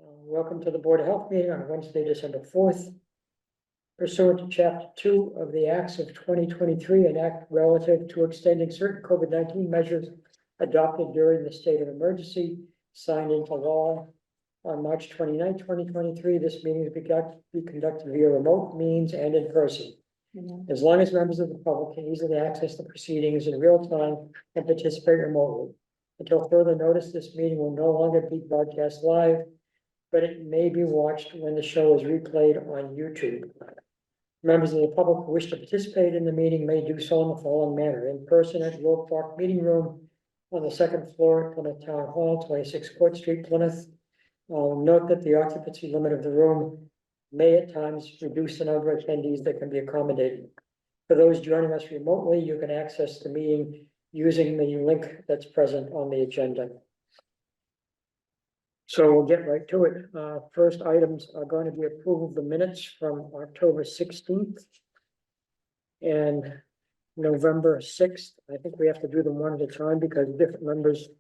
Welcome to the Board of Health meeting on Wednesday, December 4th. Pursuant to Chapter 2 of the Acts of 2023, an act relative to extending certain COVID-19 measures adopted during the state of emergency, signed into law on March 29, 2023. This meeting is be conducted via remote means and in person. As long as members of the public can easily access the proceedings in real time and participate remotely. Until further notice, this meeting will no longer be broadcast live, but it may be watched when the show is replayed on YouTube. Members of the public who wish to participate in the meeting may do so in the following manner: in person at Will Park Meeting Room on the second floor at Plymouth Town Hall, 26 Court Street, Plymouth. Note that the occupancy limit of the room may at times reduce the number of attendees that can be accommodated. For those joining us remotely, you can access the meeting using the link that's present on the agenda. So we'll get right to it. First items are going to be approval of the minutes from October 16th and November 6th. I think we have to do them one at a time because different members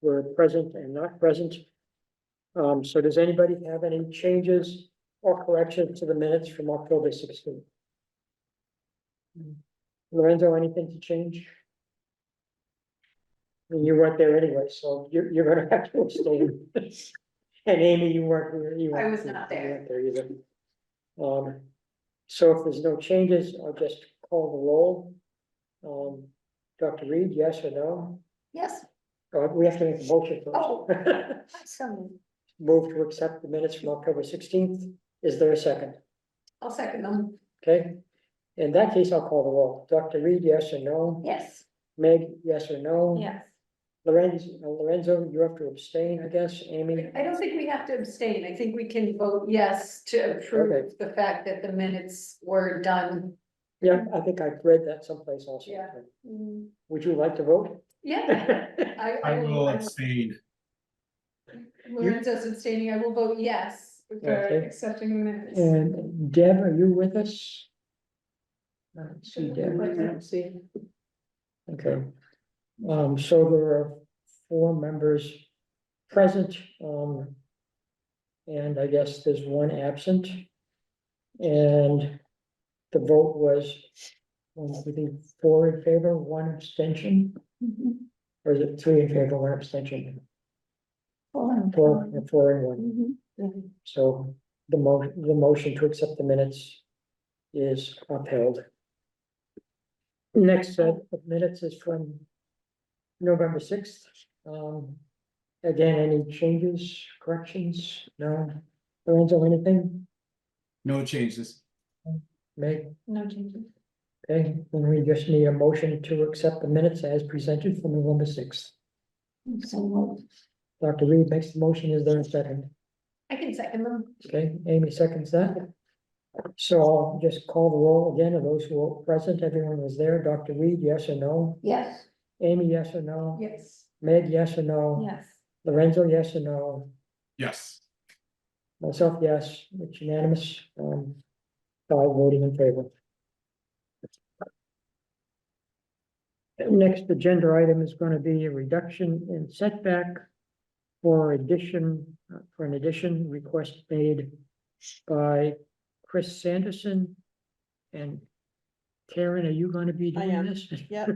were present and not present. So does anybody have any changes or corrections to the minutes from October 16th? Lorenzo, anything to change? And you weren't there anyway, so you're gonna have to abstain. And Amy, you weren't here. I was not there. You weren't there either. So if there's no changes, I'll just call the roll. Dr. Reed, yes or no? Yes. We have to make a motion first. Oh. So Move to accept the minutes from October 16th. Is there a second? I'll second them. Okay. In that case, I'll call the roll. Dr. Reed, yes or no? Yes. Meg, yes or no? Yes. Lorenzo, you have to abstain, I guess. Amy? I don't think we have to abstain. I think we can vote yes to approve the fact that the minutes were done. Yeah, I think I've read that someplace also. Yeah. Would you like to vote? Yeah. I will abstain. Lorenzo's abstaining. I will vote yes for Okay. accepting the minutes. And Deb, are you with us? I don't see Deb. I don't see. Okay. So there are 4 members present, and I guess there's 1 absent. And the vote was, I think 4 in favor, 1 abstention, or is it 3 in favor, 1 abstention? 4 and 1. So the motion to accept the minutes is upheld. Next set of minutes is from November 6th. Again, any changes, corrections? No? Lorenzo, anything? No changes. Meg? No changes. Okay, then we just need a motion to accept the minutes as presented for November 6th. So Dr. Reed makes the motion. Is there a second? I can second them. Okay, Amy seconds that. So I'll just call the roll again of those who were present. Everyone was there. Dr. Reed, yes or no? Yes. Amy, yes or no? Yes. Meg, yes or no? Yes. Lorenzo, yes or no? Yes. Myself, yes. It's unanimous. 5 voting in favor. Next agenda item is going to be a reduction in setback for an addition request made by Chris Sanderson. And Karen, are you going to be I doing am. this? Yep.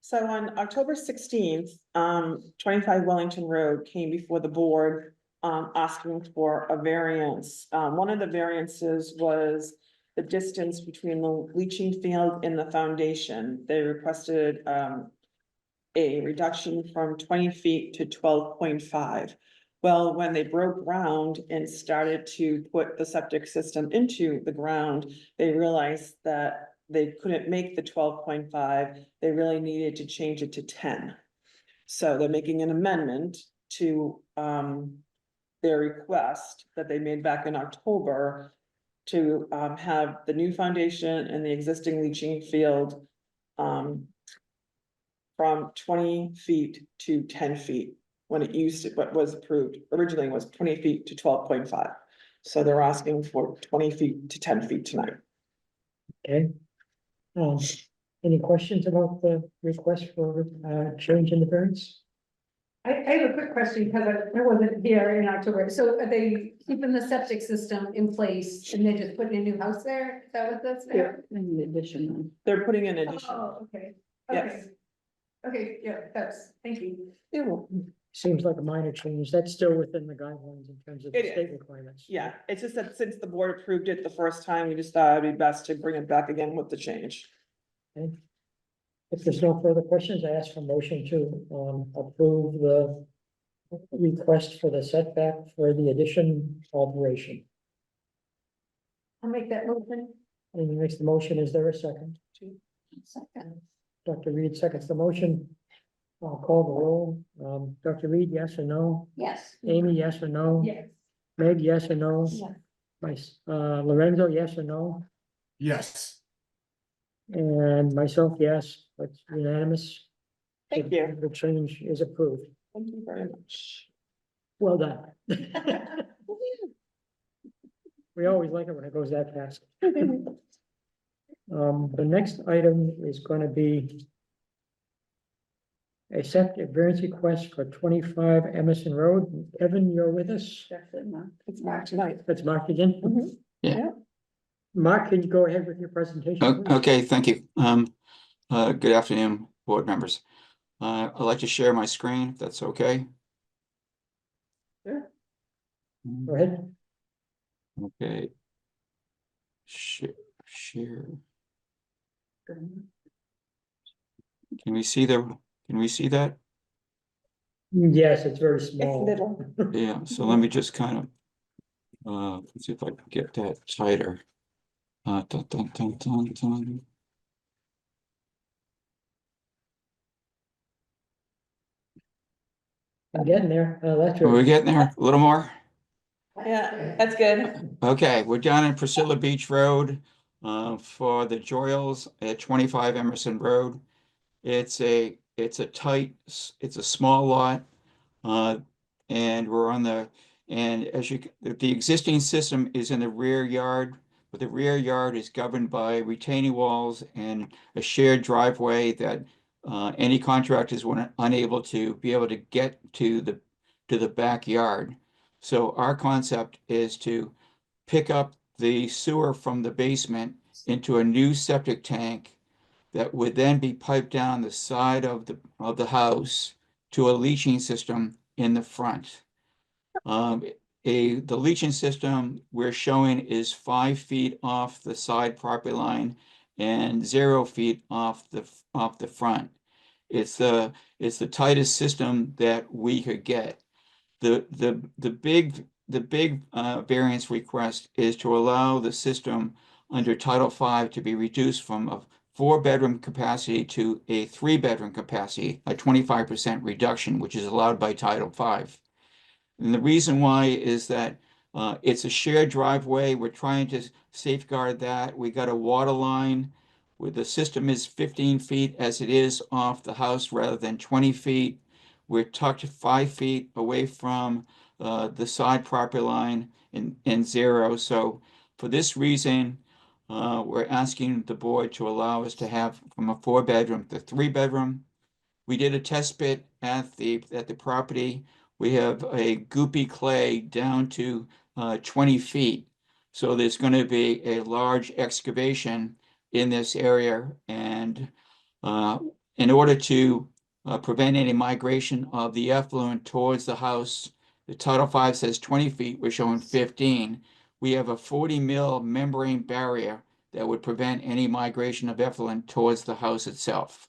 So on October 16th, 25 Wellington Road came before the board, asking for a variance. One of the variances was the distance between the leaching field and the foundation. They requested, a reduction from 20 feet to 12.5. Well, when they broke ground and started to put the septic system into the ground, they realized that they couldn't make the 12.5, they really needed to change it to 10. So they're making an amendment to their request that they made back in October to have the new foundation and the existing leaching field from 20 feet to 10 feet. When it used to, what was approved originally was 20 feet to 12.5. So they're asking for 20 feet to 10 feet tonight. Okay. Any questions about the request for change in the variance? I have a quick question because I wasn't here in October. So are they keeping the septic system in place and they're just putting a new house there? Is that what that's there? In addition. They're putting in addition. Oh, okay. Yes. Okay, yeah, thank you. You're welcome. Seems like a minor change. That's still within the guidelines in terms of the It is. state requirements. Yeah, it's just that since the board approved it the first time, we just thought it'd be best to bring it back again with the change. Okay. If there's no further questions, I ask for motion to approve the request for the setback for the addition alteration. I'll make that motion. Amy makes the motion. Is there a second? Second. Dr. Reed seconds the motion. I'll call the roll. Dr. Reed, yes or no? Yes. Amy, yes or no? Yes. Meg, yes or no? Yeah. Lorenzo, yes or no? Yes. And myself, yes, that's unanimous. Thank you. The change is approved. Thank you very much. Well done. We always like it when it goes that fast. The next item is gonna be a septic variance request for 25 Emerson Road. Evan, you're with us? It's Mark tonight. That's Mark again. Mhm. Yeah. Mark, can you go ahead with your presentation? please? Okay, thank you. Good afternoon, board members. I'd like to share my screen, if that's okay. Sure. Go ahead. Okay. Share. Can we see that? Yes, it's very It's small. little. Yeah, so let me just kind of, let's see if I can get that tighter. Dun, dun, dun, dun, dun. I'm getting there. That's Are we right. getting there? A little more? Yeah, that's good. Okay, we're down in Priscilla Beach Road, for the Joyals at 25 Emerson Road. It's a small lot, and we're on the existing system is in the rear yard, but the rear yard is governed by retaining walls and a shared driveway that any contractors were unable to get to the backyard. So our concept is to pick up the sewer from the basement into a new septic tank that would then be piped down the side of the house to a leaching system in the front. The leaching system we're showing is 5 feet off the side property line and 0 feet off the front. It's the tightest system that we could get. The big variance request is to allow the system under Title V to be reduced from a 4-bedroom capacity to a 3-bedroom capacity, a 25% reduction, which is allowed by Title V. And the reason why is that it's a shared driveway. We're trying to safeguard that. We got a water line where the system is 15 feet as it is off the house rather than 20 feet. We're tucked 5 feet away from the side property line in 0. So for this reason, we're asking the board to allow us to have from a 4-bedroom to 3-bedroom. We did a test pit at the property. We have a goopy clay down to 20 feet. So there's going to be a large excavation in this area. And in order to prevent any migration of the effluent towards the house, the Title V says 20 feet, we're showing 15. We have a 40 mil membrane barrier that would prevent any migration of effluent towards the house itself.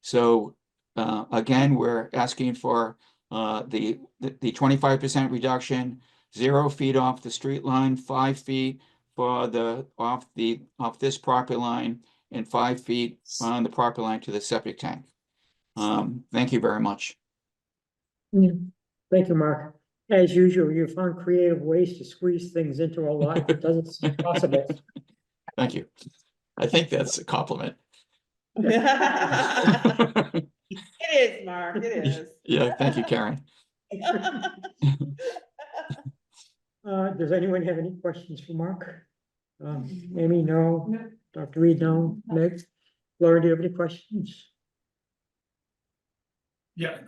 So again, we're asking for the 25% reduction, 0 feet off the street line, 5 feet for off this property line, and 5 feet on the property line to the septic tank. Thank you very much. Thank you, Mark. As usual, you found creative ways to squeeze things into a lot that doesn't seem possible. Thank you. I think that's a compliment. It is, Mark, it is. Yeah, thank you, Karen. Does anyone have any questions for Mark? Amy, no. No. Dr. Reed, no. Meg? Laura, do you have any questions? Yeah,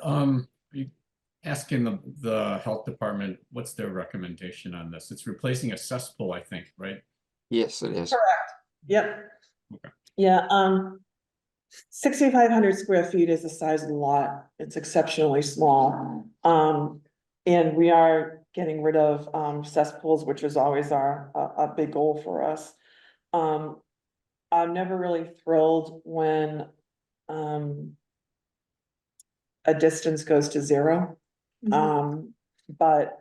asking the health department, what's their recommendation on this? It's replacing a cesspool, I think, right? Yes, it is. Correct. Yep. Okay. Yeah, 6,500 square feet is the size of the lot. It's exceptionally small. And we are getting rid of, cesspools, which is always a big goal for us. I'm never really thrilled when, a distance goes to 0. But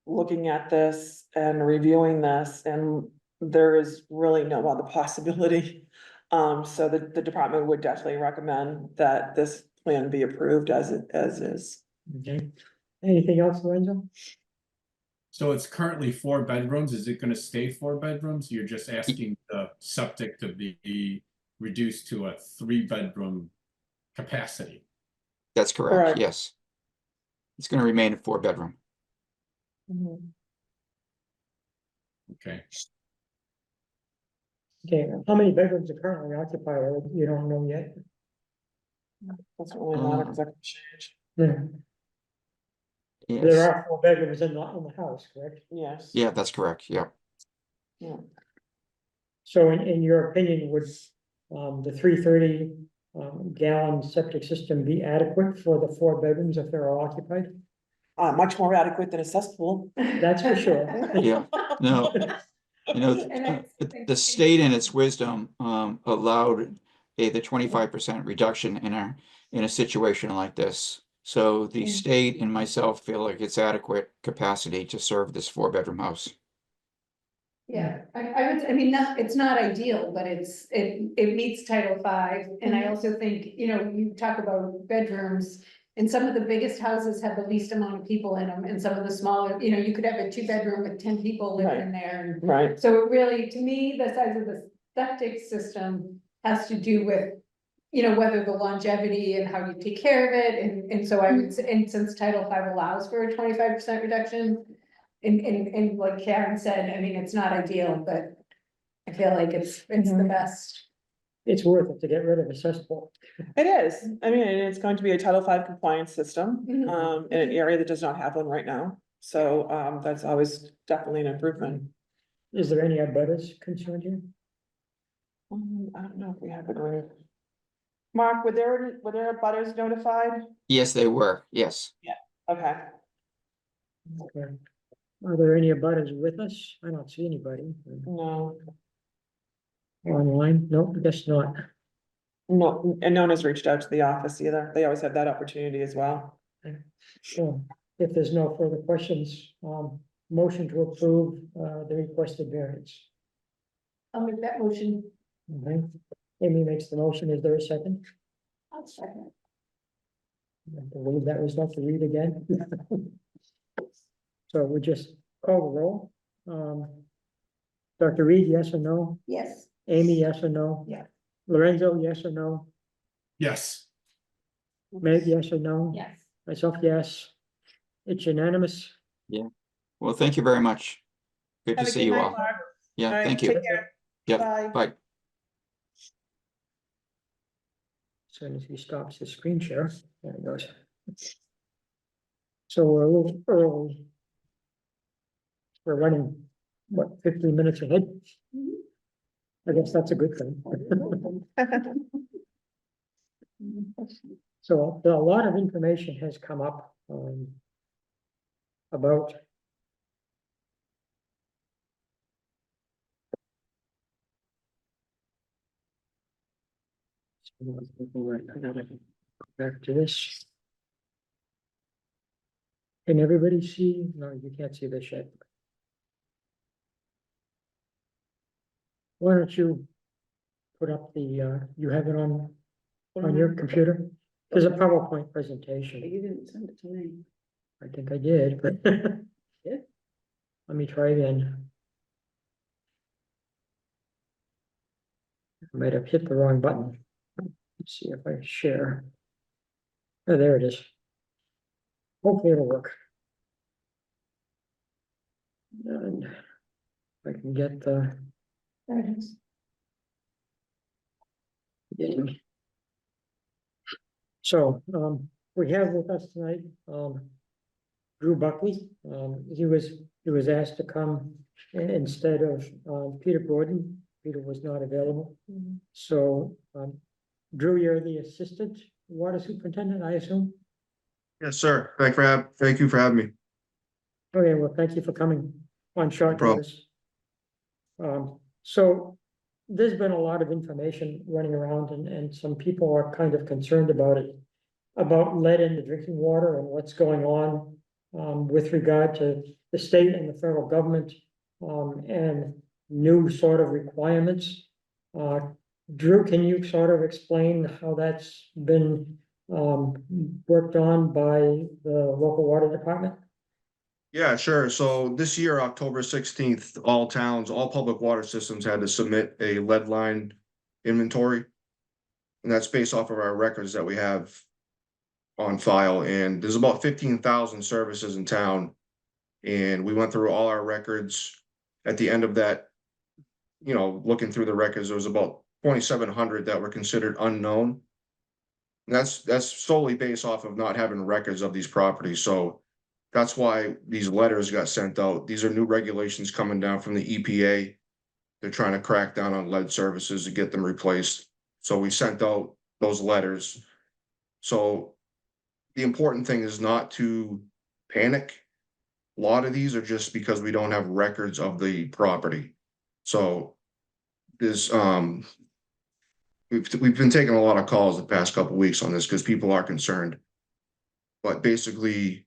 looking at this and reviewing this, and there is really no other possibility. So the department would definitely recommend that this plan be approved as is. Okay. Anything else, Lorenzo? So it's currently 4 bedrooms. Is it gonna stay 4 bedrooms? You're just asking the septic to be reduced to a 3-bedroom capacity. That's correct, Correct. yes. It's gonna remain a 4-bedroom. Okay. Okay, how many bedrooms are currently occupied? You don't know yet? That's really not executive change. Yeah. There Yes, are 4 bedrooms in the house, correct? Yes. yeah, that's correct, yeah. Yeah. So in your opinion, would, the 330 gallon septic system be adequate for the 4 bedrooms if they're all occupied? Much more adequate than a cesspool. That's for sure. Yeah, no, you know, And the state in its wisdom allowed the 25% reduction in a situation like this. So the state and myself feel like it's adequate capacity to serve this 4-bedroom house. Yeah, I mean, it's not ideal, but it meets Title V, and I also think, you talk about bedrooms. And some of the biggest houses have the least amount of people in them, and some of the smaller, you could have a 2-bedroom with 10 people living in there. Right. So it really, to me, the size of the septic system has to do with, whether the longevity and how you take care of it, and so I would say, and since Title V allows for a 25% reduction. And like Karen said, I mean, it's not ideal, but I feel like it's the best. It's worth it to get rid of a cesspool. It is. I mean, and it's going to be a Title V compliance system, Mhm. in an area that does not have one right now. So, that's always definitely an improvement. Is there any abutters concerned here? I don't know if we have the group. Mark, were there butters notified? Yes, they were, yes. Okay. Okay. Are there any abutters with us? I don't see anybody. No, Online? Nope, I guess not. no, and no one has reached out to the office either. They always have that opportunity as well. So if there's no further questions, motion to approve, the requested variance. I'll make that motion. Okay. Amy makes the motion. Is there a second? I'll second. I believe that was not to read again. So we just call the roll. Dr. Reed, yes or no? Yes. Amy, yes or no? Yeah. Lorenzo, yes or no? Yes. Meg, yes or no? Yes. Myself, yes. It's unanimous. Well, thank you very much. Good to Have a see good you night, all. Mark. Yeah, All right, thank you. take care. Yeah, Bye. bye. As soon as he stops the screen share, there it goes. So we're a little early. We're running, what, 15 minutes ahead? I guess that's a good thing. So a lot of information has come up about back to this. Can everybody see? No, you can't see this yet. Why don't you put up the, you have it on your computer? There's a PowerPoint presentation. You didn't send it to me. I think I did, but Yeah. let me try again. I might have hit the wrong button. Let's see if I share. Oh, there it is. Hopefully it'll work. And if I can get the. There it is. So, we have with us tonight, Drew Buckley. He was asked to come instead of, Peter Gordon. Peter was not available. So, Drew, you're the assistant water superintendent, I assume? Yes, sir. Thank you for having me. Okay, well, thank you for coming on short problem. notice. So there's been a lot of information running around and some people are kind of concerned about it. About lead in the drinking water and what's going on with regard to the state and the federal government and new sort of requirements. Drew, can you sort of explain how that's been worked on by the local water department? Yeah, sure. So this year, October 16th, all towns, all public water systems had to submit a lead line inventory. And that's based off of our records that we have on file. And there's about 15,000 services in town. And we went through all our records. At the end of that, looking through the records, there was about 2,700 that were considered unknown. And that's solely based off of not having records of these properties. So that's why these letters got sent out. These are new regulations coming down from the EPA. They're trying to crack down on lead services to get them replaced. So we sent out those letters. So the important thing is not to panic. A lot of these are just because we don't have records of the property. So this, we've been taking a lot of calls the past couple of weeks on this because people are concerned. But basically,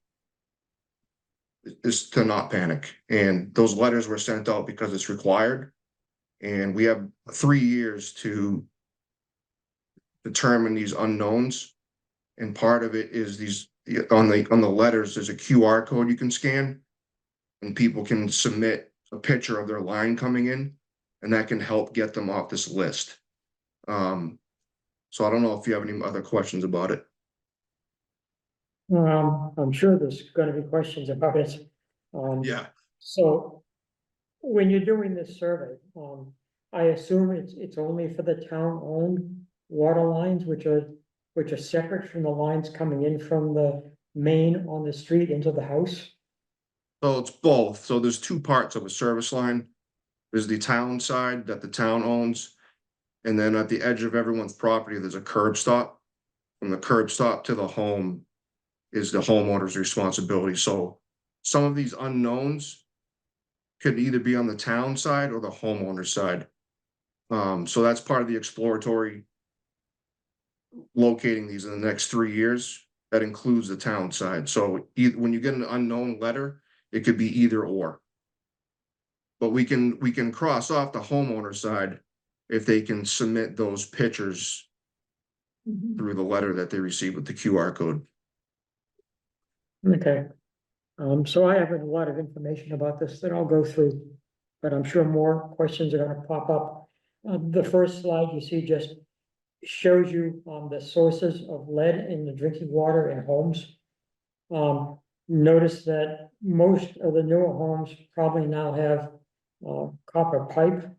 is to not panic. And those letters were sent out because it's required. And we have 3 years to determine these unknowns. And part of it is these on the letters, there's a QR code you can scan, and people can submit a picture of their line coming in, and that can help get them off this list. So I don't know if you have any other questions about it. I'm sure there's gonna be questions about it. Yeah. So when you're doing this survey, I assume it's only for the town-owned water lines, which are separate from the lines coming in from the main on the street into the house? So it's both. So there's two parts of a service line. There's the town side that the town owns. And then at the edge of everyone's property, there's a curb stop. From the curb stop to the home is the homeowner's responsibility. So some of these unknowns could either be on the town side or the homeowner side. So that's part of the exploratory locating these in the next 3 years. That includes the town side. So when you get an unknown letter, it could be either or. But we can cross off the homeowner side if they can submit those pictures through the letter that they receive with the QR code. Okay. So I have a lot of information about this that I'll go through, but I'm sure more questions are gonna pop up. The first slide you see just shows you, the sources of lead in the drinking water in homes. Notice that most of the newer homes probably now have, copper pipe,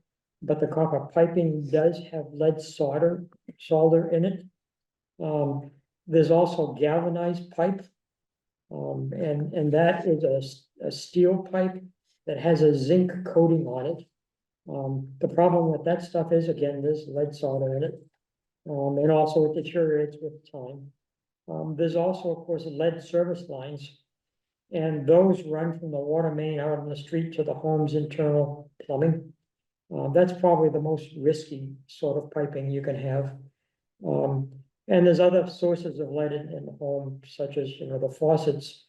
but the copper piping does have lead solder in it. There's also galvanized pipe. And that is a steel pipe that has a zinc coating on it. The problem with that stuff is, again, there's lead solder in it. And also it deteriorates with time. There's also, of course, lead service lines. And those run from the water main out on the street to the home's internal plumbing. That's probably the most risky sort of piping you can have. And there's other sources of lead in the home, such as, the faucets.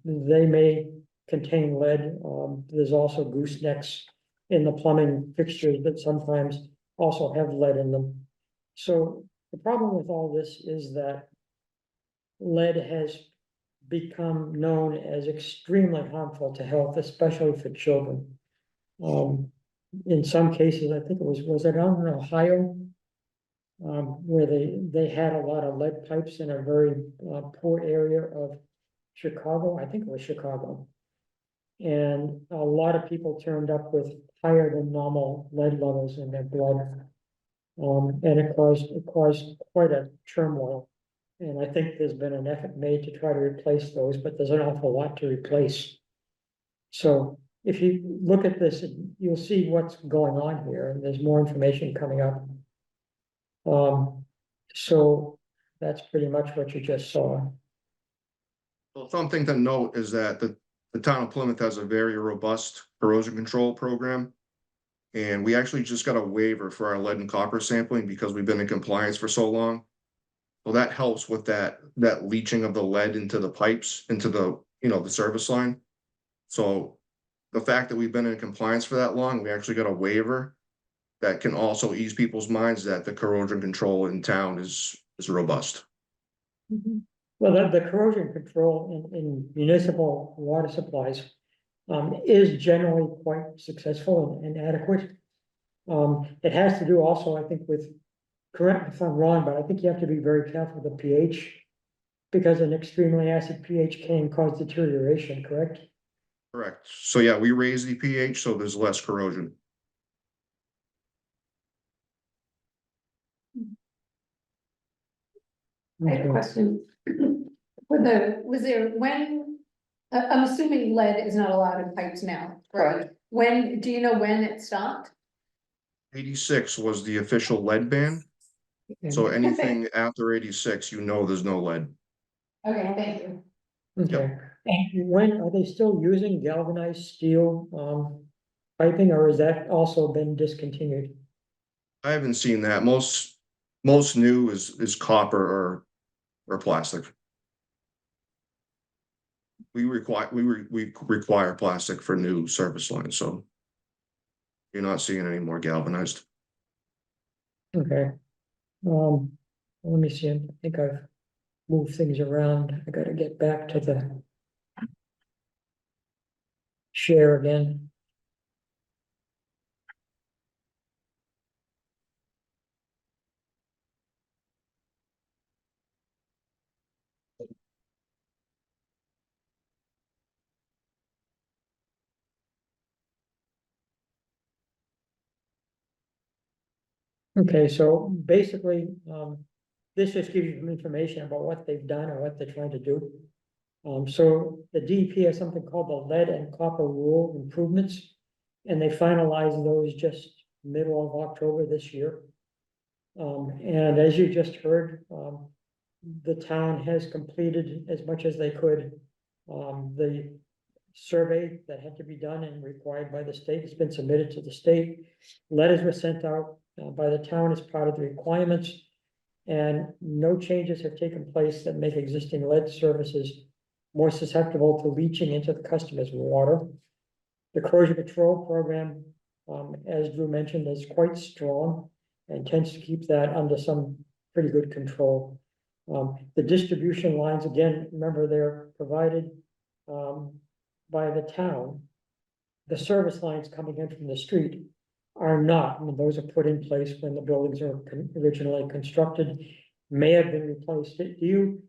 They may contain lead. There's also goosenecks in the plumbing fixtures that sometimes also have lead in them. So the problem with all this is that lead has become known as extremely harmful to health, especially for children. In some cases, I think was it out in Ohio? Where they had a lot of lead pipes in a very poor area of Chicago. I think it was Chicago. And a lot of people turned up with higher than normal lead levels in their blood. And it caused quite a turmoil. And I think there's been an effort made to try to replace those, but there's an awful lot to replace. So if you look at this, you'll see what's going on here, and there's more information coming up. So that's pretty much what you just saw. Well, something to note is that the town of Plymouth has a very robust corrosion control program. And we actually just got a waiver for our lead and copper sampling because we've been in compliance for so long. Well, that helps with that leaching of the lead into the pipes, into the, the service line. So the fact that we've been in compliance for that long, we actually got a waiver that can also ease people's minds that the corrosion control in town is robust. Well, the corrosion control in municipal water supplies is generally quite successful and adequate. It has to do also, I think, with, correct me if I'm wrong, but I think you have to be very careful with the pH, because an extremely acid pH can cause deterioration, correct? Correct. So yeah, we raise the pH so there's less corrosion. I had a question. I'm assuming lead is not allowed in pipes now, right? When, do you know when it stopped? 86 was the official lead ban. So anything after 86, there's no lead. Okay, thank you. Okay, and when, are they still using galvanized steel, piping, or has that also been discontinued? I haven't seen that. Most new is copper or plastic. We require plastic for new service lines, so you're not seeing any more galvanized. Okay. Let me see, I think I've moved things around. I gotta get back to the share again. Okay, so basically, this just gives you some information about what they've done or what they're trying to do. So the DEP has something called the lead and copper rule improvements, and they finalized those just middle of October this year. And as you just heard, the town has completed as much as they could. The survey that had to be done and required by the state has been submitted to the state. Letters were sent out by the town as part of the requirements. And no changes have taken place that make existing lead services more susceptible to leaching into the customer's water. The corrosion control program, as Drew mentioned, is quite strong and tends to keep that under some pretty good control. The distribution lines, again, remember, they're provided by the town. The service lines coming in from the street are not. I mean, those are put in place when the buildings are originally constructed, may have been replaced. Do you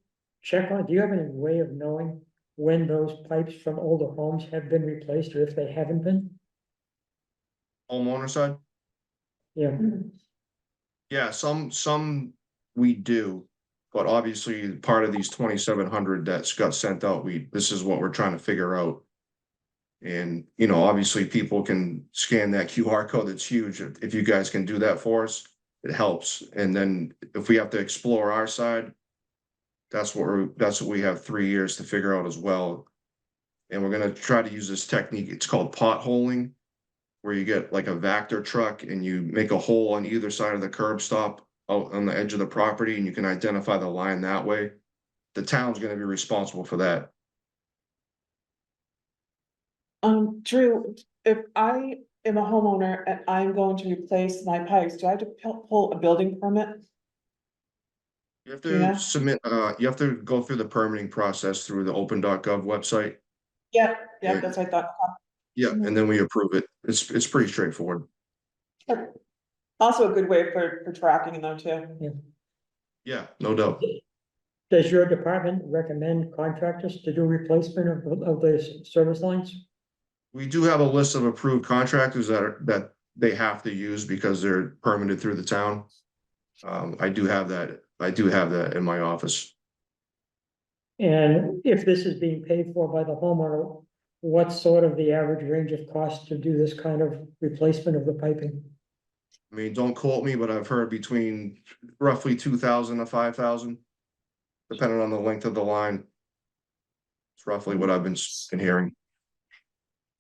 have any way of knowing when those pipes from older homes have been replaced, or if they haven't been? Homeowner side? Yeah, Yeah, some we do, but obviously part of these 2,700 that's got sent out, this is what we're trying to figure out. And, obviously people can scan that QR code. That's huge. If you guys can do that for us, it helps. And then if we have to explore our side, that's what we have 3 years to figure out as well. And we're gonna try to use this technique. It's called potholing, where you get like a Vector truck and you make a hole on either side of the curb stop out on the edge of the property, and you can identify the line that way. The town's gonna be responsible for that. Drew, if I am a homeowner and I'm going to replace my pipes, do I have to pull a building permit? You have Yeah. to submit, you have to go through the permitting process through the open.gov website. Yeah, Yeah. that's what I thought. Yeah, and then we approve it. It's pretty straightforward. Sure. Also a good way for tracking though too. Yeah, no doubt. does your department recommend contractors to do replacement of the service lines? We do have a list of approved contractors that they have to use because they're permitted through the town. I do have that in my office. And if this is being paid for by the homeowner, what's sort of the average range of cost to do this kind of replacement of the piping? I mean, don't quote me, but I've heard between roughly 2,000 to 5,000. Depending on the length of the line. It's roughly what I've been hearing.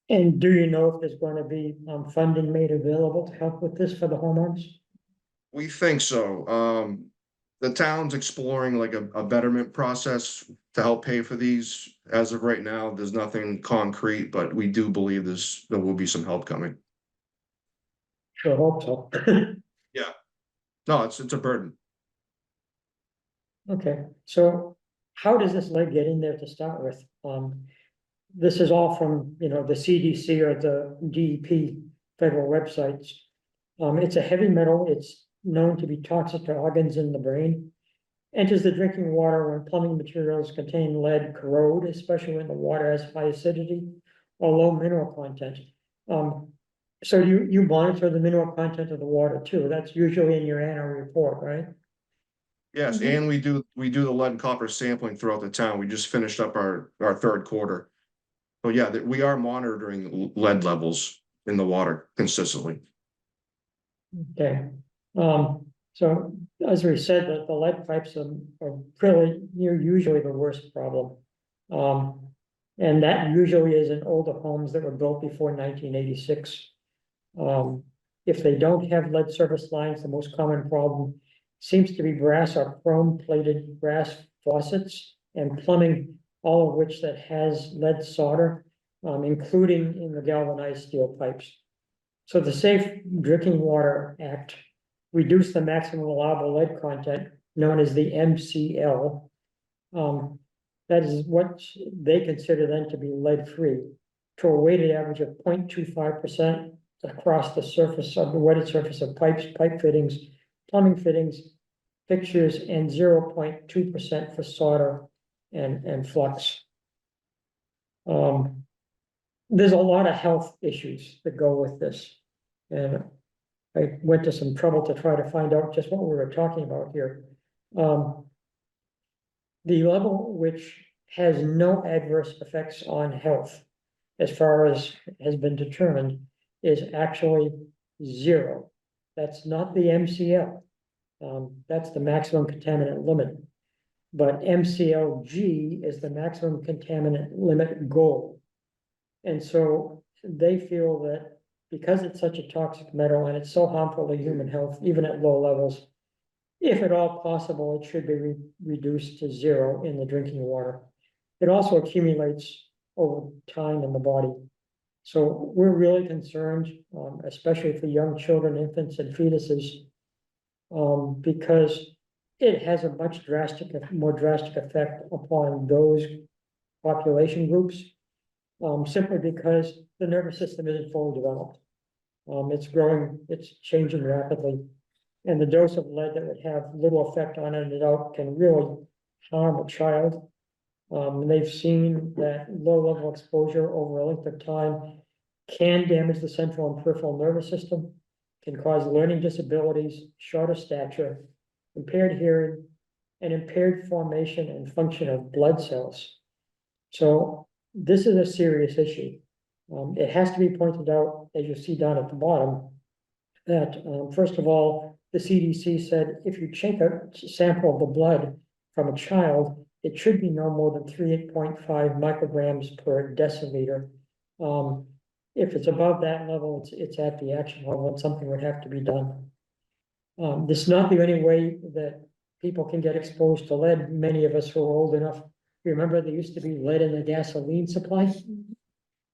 And do you know if there's gonna be, funding made available to help with this for the homeowners? We think so. The town's exploring like a betterment process to help pay for these. As of right now, there's nothing concrete, but we do believe there will be some help coming. Sure hope so. No, it's a burden. Okay, so how does this lead get in there to start with? This is all from, the CDC or the DEP federal websites. It's a heavy metal, it's known to be toxic to organs in the brain. Enters the drinking water when plumbing materials contain lead, corrode, especially when the water has high acidity or low mineral content. So you monitor the mineral content of the water too, that's usually in your annual report, right? Yes, and we do the lead and copper sampling throughout the town. We just finished up our third quarter. So yeah, we are monitoring lead levels in the water consistently. Okay, so as we said, the lead pipes are really, usually the worst problem. And that usually is in older homes that were built before 1986. If they don't have lead service lines, the most common problem seems to be brass or chrome plated brass faucets and plumbing, all of which that has lead solder, including in the galvanized steel pipes. So the Safe Drinking Water Act reduced the maximum allowable lead content, known as the MCL. That is what they consider then to be lead-free, to a weighted average of 0.25% across the surface of the wetted surface of pipes, pipe fittings, plumbing fittings, fixtures, and 0.2% for solder and flux. There's a lot of health issues that go with this. And I went to some trouble to try to find out just what we were talking about here. The level which has no adverse effects on health, as far as has been determined, is actually 0. That's not the MCL. That's the maximum contaminant limit. But MCLG is the maximum contaminant limit goal. And so they feel that because it's such a toxic metal and it's so harmful to human health, even at low levels, if at all possible, it should be reduced to 0 in the drinking water. It also accumulates over time in the body. So we're really concerned, especially for young children, infants, and fetuses, because it has a much more drastic effect upon those population groups, simply because the nervous system isn't fully developed. It's growing, it's changing rapidly, and the dose of lead that would have little effect on an adult can really harm a child. They've seen that low-level exposure over a length of time can damage the central and peripheral nervous system, can cause learning disabilities, shorter stature, impaired hearing, and impaired formation and function of blood cells. So this is a serious issue. It has to be pointed out, as you see down at the bottom, that first of all, the CDC said if you take a sample of the blood from a child, it should be no more than 3.5 micrograms per deciliter. If it's above that level, it's at the action level, and something would have to be done. This is not the only way that people can get exposed to lead. Many of us who are old enough remember there used to be lead in the gasoline supply,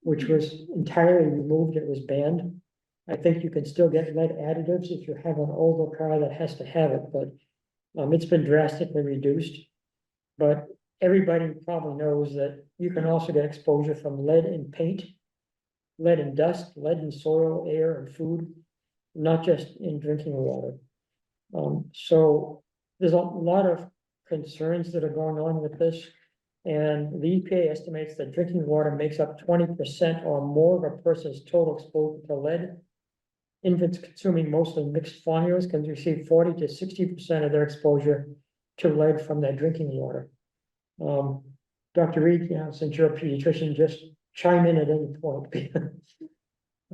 which was entirely removed. It was banned. I think you can still get lead additives if you have an older car that has to have it, but it's been drastically reduced. But everybody probably knows that you can also get exposure from lead in paint, lead in dust, lead in soil, air, and food, not just in drinking water. So there's a lot of concerns that are going on with this. And the EPA estimates that drinking water makes up 20% or more of a person's total exposure to lead. Infants consuming mostly mixed formulas can receive 40 to 60% of their exposure to lead from their drinking water. Dr. Reed, since you're a pediatrician, just chime in at any point.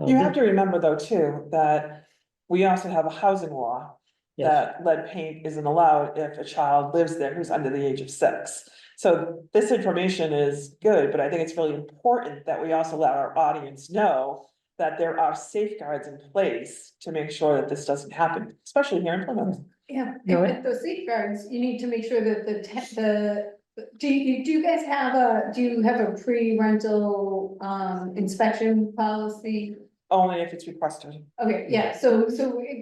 You have to remember though too, that we also have a housing law. Yes, That lead paint isn't allowed if a child lives there who's under the age of 6. So this information is good, but I think it's really important that we also let our audience know. That there are safeguards in place to make sure that this doesn't happen, especially here in Plymouth. Yeah, No, and with those safeguards, you need to make sure that do you guys have a pre-rental, inspection policy? Only if it's requested. Okay, yeah, so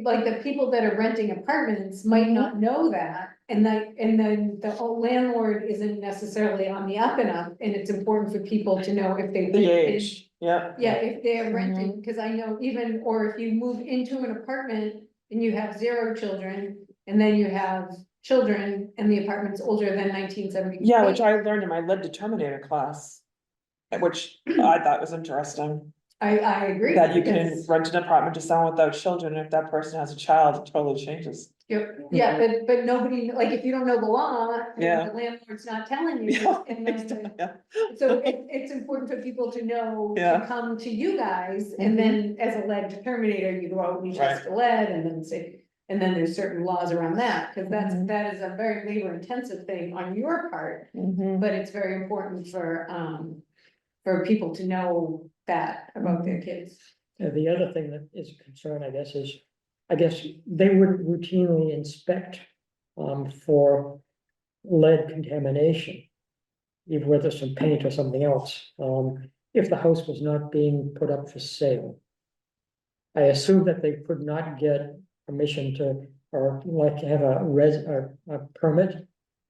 like the people that are renting apartments might not know that, and then the whole landlord isn't necessarily on the up and up, and it's important for people to know if they. The live in- age, yep. Yeah, if they're renting, because I know even, or if you move into an apartment and you have 0 children, and then you have children and the apartment's older than 1970. Yeah, which I learned in my lead determinator class. Which I thought was interesting, I agree. that you can because- rent an apartment to someone without children, and if that person has a child, it totally changes. Yeah, but nobody, like, if you don't know the law, and Yeah. the landlord's not telling you, Yeah, and then. yeah. So it's important for people to know, to Yeah. come to you guys, and then as a lead determinator, you go out and you test the lead, and then say. And then there's certain laws around that, because Mhm. that is a very labor intensive thing on your part, Mhm. but it's very important for people to know that about their kids. the other thing that is a concern, I guess, is, I guess they would routinely inspect, for lead contamination. Even whether it's some paint or something else, if the house was not being put up for sale. I assume that they could not get permission to, or like have a permit,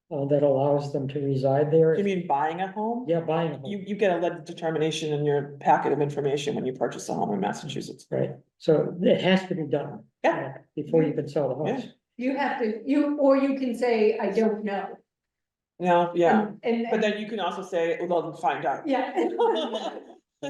that allows them to reside there. You mean buying a home? Yeah, buying a home. You get a lead determination in your packet of information when you purchase a home in Massachusetts. Right, so it has to be done. Yeah. Before you can sell the house. You have to, or you can say, I don't know. No, yeah, And. but then you can also say, well, they'll find out. Yeah.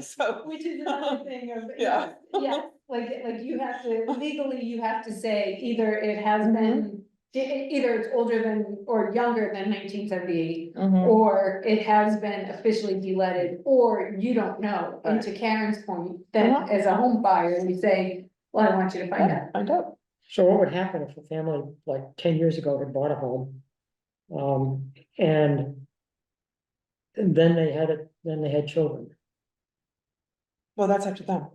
So, Which is another thing of, Yeah. yeah, like you have to, legally, you have to say either it has been. Either it's older than or younger than 1978, or it has been officially de-leaded, or you don't know. And to Karen's point, then as a home buyer, we say, well, I want you to find out. Find out. So what would happen if a family like 10 years ago had bought a home? And then they had children. Well, that's up to them.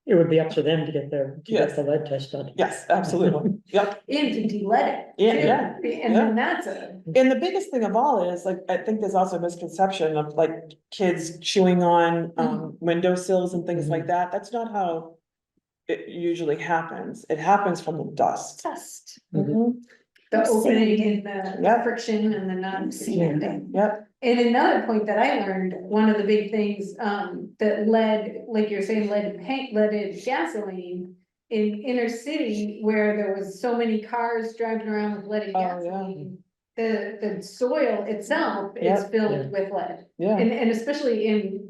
It would be up to them to get Yes. the lead test done. Yes, absolutely. Yep. And to de-lead it. Yeah, too. And then that's And the biggest thing of all is, like, I think there's also a misconception of like kids chewing on windowsills and things like that. That's not how it usually happens. It happens from the dust. dust. Mhm. The opening and the Yep. friction and the non-cementing. Yep. And another point that I learned, one of the big things, that lead, like you're saying, leaded gasoline. In inner city where there was so many cars driving around with leaded Oh, yeah. gasoline. The soil itself is Yep. Yeah. filled with lead. Yeah. And especially in,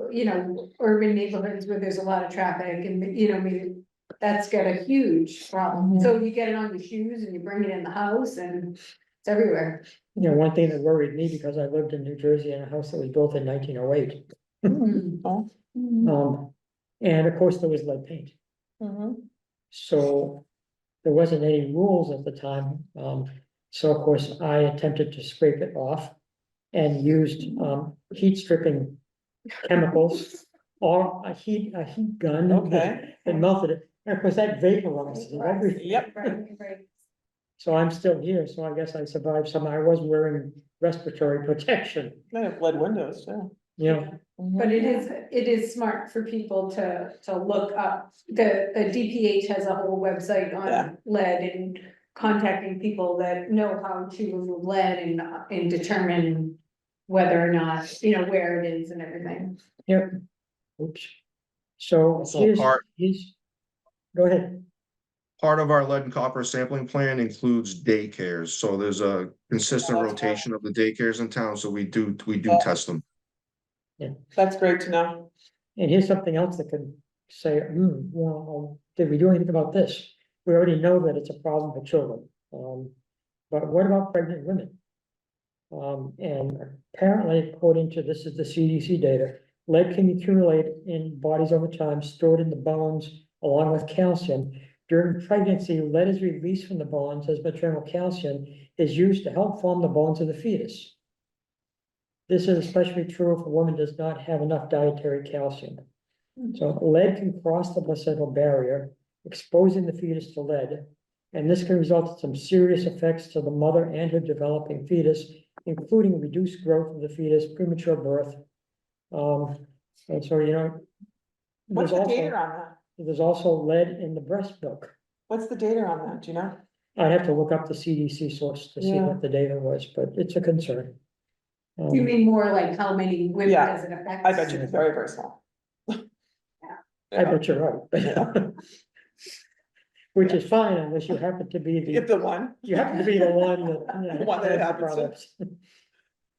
urban neighborhoods where there's a lot of traffic and, maybe. That's got a huge problem, so you get it on your shoes and you bring it in the house and it's everywhere. One thing that worried me, because I lived in New Jersey in a house that was built in 1908. Oh. And of course there was lead paint, so there wasn't any rules at the time. So of course I attempted to scrape it off and used, heat stripping chemicals. Or a heat gun. Okay. And melted it, and of course that vaporized everything. Yep. Right. So I'm still here, so I guess I survived somehow. I was wearing respiratory protection, They have lead windows too. But it is smart for people to look up, the DPH has a whole website Yeah. on lead and contacting people that know how to remove lead and determine whether or not, where it is and everything. Yep. Oops. So Also go ahead. Part of our lead and copper sampling plan includes daycares, so there's a consistent rotation of the daycares in town, so we do test them. That's great to know. And here's something else that could say, well, did we do anything about this? We already know that it's a problem for children. But what about pregnant women? And apparently, according to, this is the CDC data, lead can accumulate in bodies over time, stored in the bones along with calcium. During pregnancy, lead is released from the bones as maternal calcium is used to help form the bones of the fetus. This is especially true if a woman does not have enough dietary calcium. So lead can cross the placental barrier, exposing the fetus to lead. And this can result in some serious effects to the mother and her developing fetus, including reduced growth of the fetus, premature birth. And so, you know, What's there's the data also, on that? there's also lead in the breast milk. What's the data on that? Do you know? I'd have to look up the CDC source to see Yeah. what the data was, but it's a concern. You mean more like how many women Yeah, does it affect? I bet you it's very, very small. I bet you're right. Which is fine unless you happen to be If the, the one. you happen to be the one that, you know, The one that it has the happens to. problems.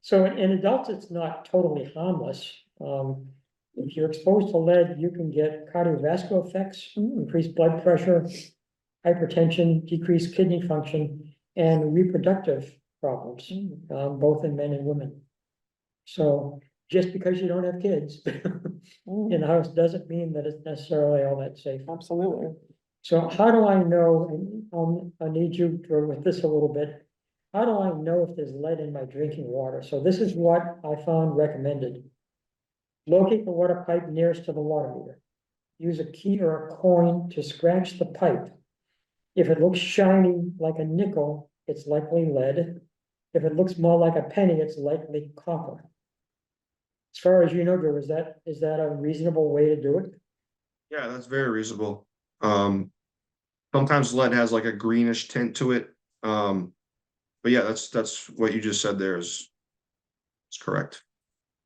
So in adults, it's not totally harmless. If you're exposed to lead, you can get cardiovascular effects, increased blood pressure, hypertension, decreased kidney function, and reproductive problems, both in men and women. So just because you don't have kids in the house doesn't mean that it's necessarily all that safe. Absolutely. So how do I know, and I need you to with this a little bit. How do I know if there's lead in my drinking water? So this is what I found recommended. Locate the water pipe nearest to the water meter. Use a key or a coin to scratch the pipe. If it looks shiny like a nickel, it's likely lead. If it looks more like a penny, it's likely copper. As far as you know, Drew, is that a reasonable way to do it? Yeah, that's very reasonable. Sometimes lead has like a greenish tint to it. But yeah, that's what you just said there is correct.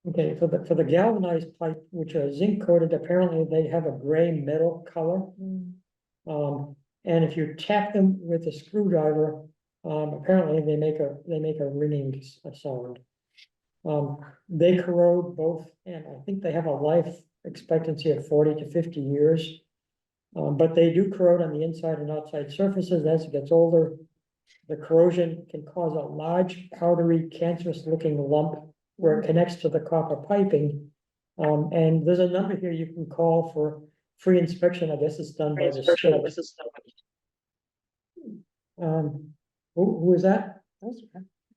Okay, for the galvanized pipe, which are zinc coated, apparently they have a gray metal color. And if you tap them with a screwdriver, apparently they make a ringing sound. They corrode both, and I think they have a life expectancy of 40 to 50 years. But they do corrode on the inside and outside surfaces as it gets older. The corrosion can cause a large, powdery, cancerous-looking lump where it connects to the copper piping. And there's a number here you can call for free inspection. I guess it's done by the state. Who is that?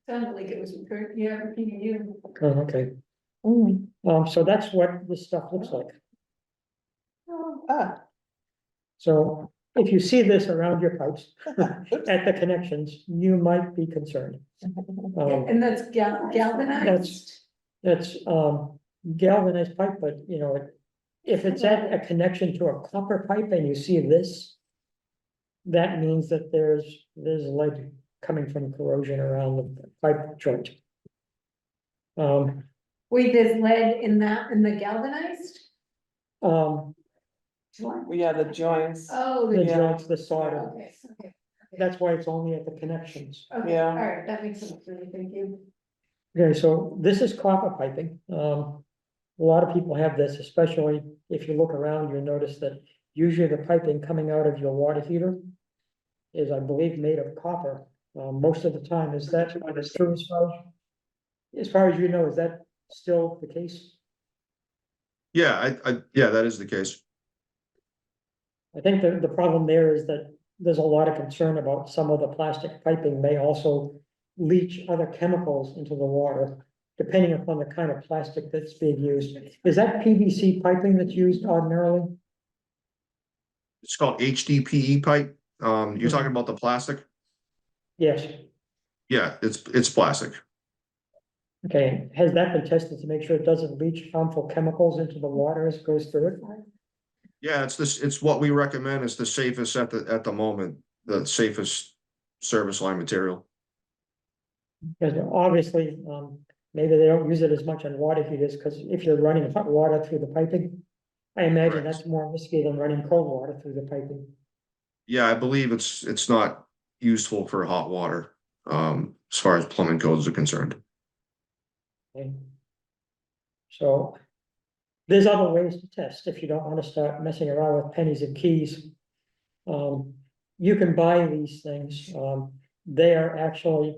Sounded like it was, yeah, repeating you. Oh, okay. So that's what this stuff looks like. Ah, So if you see this around your pipes at the connections, you might be concerned. And that's galvanized? That's galvanized pipe, but you know, if it's at a connection to a copper pipe and you see this, that means that there's lead coming from corrosion around the pipe joint. Wait, there's lead in the galvanized? yeah, the joints. Oh, The the, Yeah. joints, the solder, okay, okay, that's why it's only at the connections. okay, Yeah. all right, that makes sense, really, thank you. Okay, so this is copper piping. A lot of people have this, especially if you look around, you'll notice that usually the piping coming out of your water heater is, I believe, made of copper. Most of the time, is that true as far as you know, is that still the case? Yeah, yeah, that is the case. I think the problem there is that there's a lot of concern about some of the plastic piping may also leach other chemicals into the water, depending upon the kind of plastic that's being used. Is that PVC piping that's used ordinarily? It's called HDPE pipe. You're talking about the plastic? Yes. Yeah, it's plastic. Okay, has that been tested to make sure it doesn't leach harmful chemicals into the water as it goes through it? Yeah, it's what we recommend is the safest at the moment, the safest service line material. Because obviously, maybe they don't use it as much on water heaters, because if you're running hot water through the piping, I imagine Correct. that's more risky than running cold water through the piping. Yeah, I believe it's not useful for hot water, as far as plumbing codes are concerned. Okay. So there's other ways to test if you don't want to start messing around with pennies and keys. You can buy these things. They are actually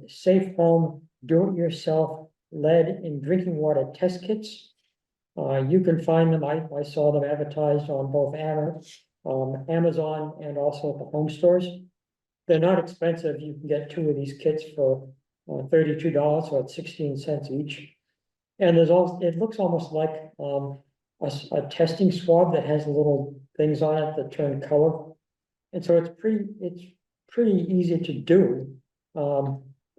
safe home do-it-yourself lead in drinking water test kits. You can find them, I saw them advertised on both Amazon and also at the home stores. They're not expensive, you can get 2 of these kits for $32, so it's 16 cents each. And there's also, it looks almost like a testing swab that has little things on it that turn color. And so it's pretty easy to do.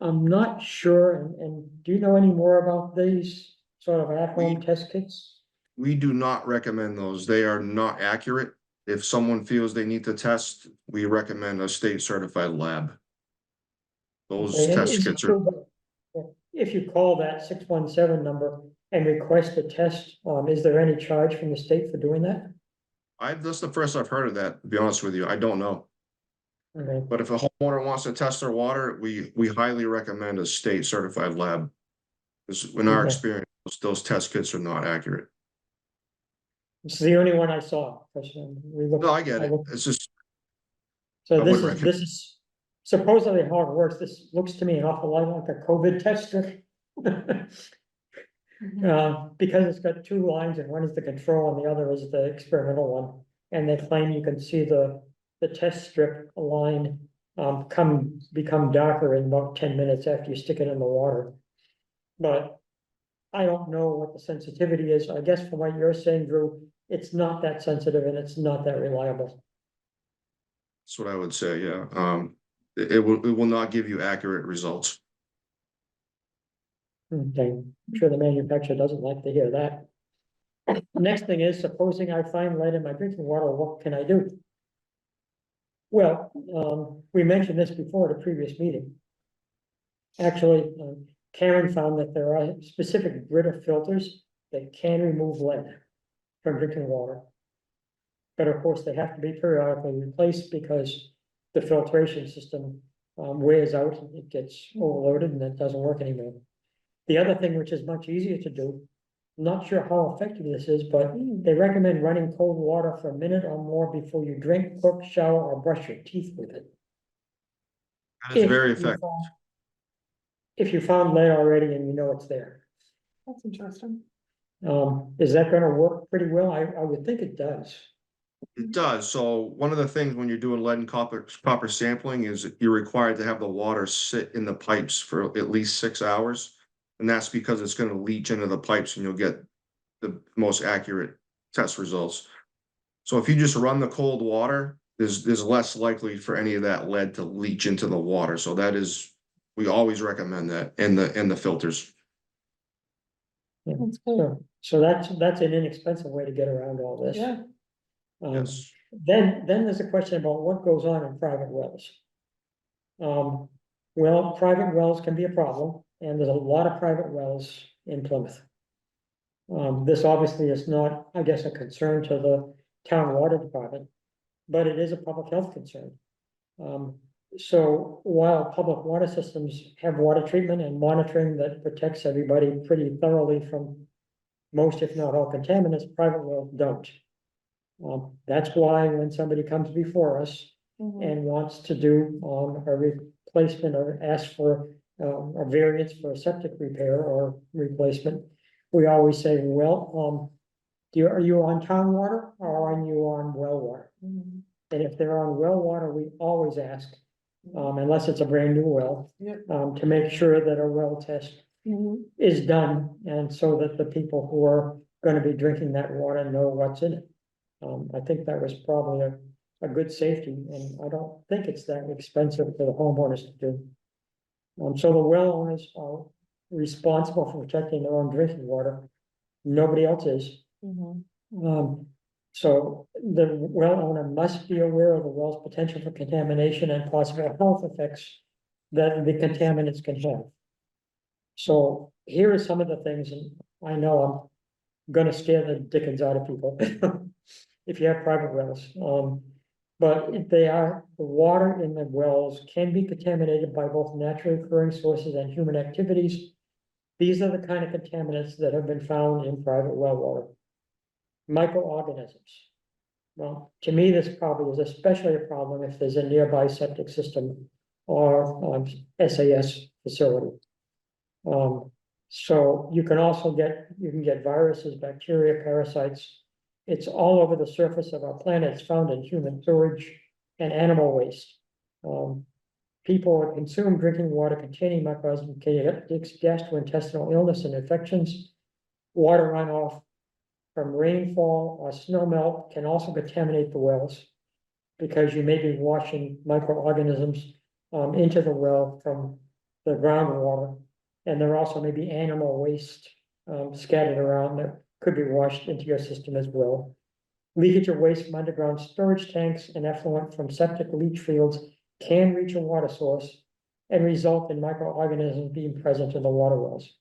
I'm not sure, and do you know any more about these sort of at-home test kits? We do not recommend those. They are not accurate. If someone feels they need to test, we recommend a state certified lab. Those Okay, and test is it kits are, true that if you call that 617 number and request a test, is there any charge from the state for doing that? that's the first I've heard of that, to be honest with you. I don't know. Okay, But if a homeowner wants to test their water, we highly recommend a state certified lab. Because in our Okay. experience, those test kits are not accurate. this is the only one I saw. We looked. No, I get it. looked- It's just, So I this would is, this is supposedly how it works. This looks to me an awful lot like a COVID test strip. Because it's got 2 lines and one is the control and the other is the experimental one. And they claim you can see the test strip line become darker in about 10 minutes after you stick it in the water. But I don't know what the sensitivity is. I guess from what you're saying, Drew, it's not that sensitive and it's not that reliable. that's what I would say, yeah. It will not give you accurate results. Okay, I'm sure the manufacturer doesn't like to hear that. Next thing is, supposing I find lead in my drinking water, what can I do? Well, we mentioned this before at a previous meeting. Actually, Karen found that there are specific Brita filters that can remove lead from drinking water. But of course, they have to be periodically replaced because the filtration system wears out, it gets overloaded and it doesn't work anymore. The other thing, which is much easier to do, not sure how effective this is, but they recommend running cold water for a minute or more before you drink, cook, shower, or brush your teeth with it. That is If very you effective. If you found lead already and you know it's there, That's interesting. is that gonna work pretty well? I would think it does. It does. So one of the things when you're doing lead and copper sampling is you're required to have the water sit in the pipes for at least 6 hours. And that's because it's gonna leach into the pipes and you'll get the most accurate test results. So if you just run the cold water, there's less likely for any of that lead to leach into the water. So that is, we always recommend that in the filters. Yeah, That's cool. so that's an inexpensive way to get around all this. Yeah. Yes. Then there's a question about what goes on in private wells. Well, private wells can be a problem, and there's a lot of private wells in Plymouth. This obviously is not, I guess, a concern to the town water department, but it is a public health concern. So while public water systems have water treatment and monitoring that protects everybody pretty thoroughly from most, if not all contaminants, private wells don't. That's why when somebody comes before us and wants to do a replacement or ask for a variance for a septic repair or replacement, we always say, well, are you on town water or are you on well water? Mhm. And if they're on well water, we always ask, unless it's a brand new well, Yep. to make sure that a well test Mhm. is done, and so that the people who are gonna be drinking that water know what's in it. I think that was probably a good safety, and I don't think it's that expensive for the homeowners to do. So the well owners are responsible for protecting their own drinking water. Nobody else is. Mhm. So the well owner must be aware of the well's potential for contamination and possible health effects that the contaminants can have. So here are some of the things, and I know I'm gonna scare the dickens out of people if you have private wells. But if the water in the wells can be contaminated by both naturally occurring sources and human activities. These are the kind of contaminants that have been found in private well water. Microorganisms. Well, to me, this probably is especially a problem if there's a nearby septic system or SAS facility. So you can also you can get viruses, bacteria, parasites. It's all over the surface of our planet. It's found in human sewage and animal waste. People consume drinking water containing microorganisms can get gastrointestinal illness and infections. Water runoff from rainfall or snow melt can also contaminate the wells because you may be washing microorganisms into the well from the groundwater. And there also may be animal waste scattered around that could be washed into your system as well. Leakage of waste from underground storage tanks and effluent from septic leach fields can reach a water source and result in microorganisms being present in the water wells.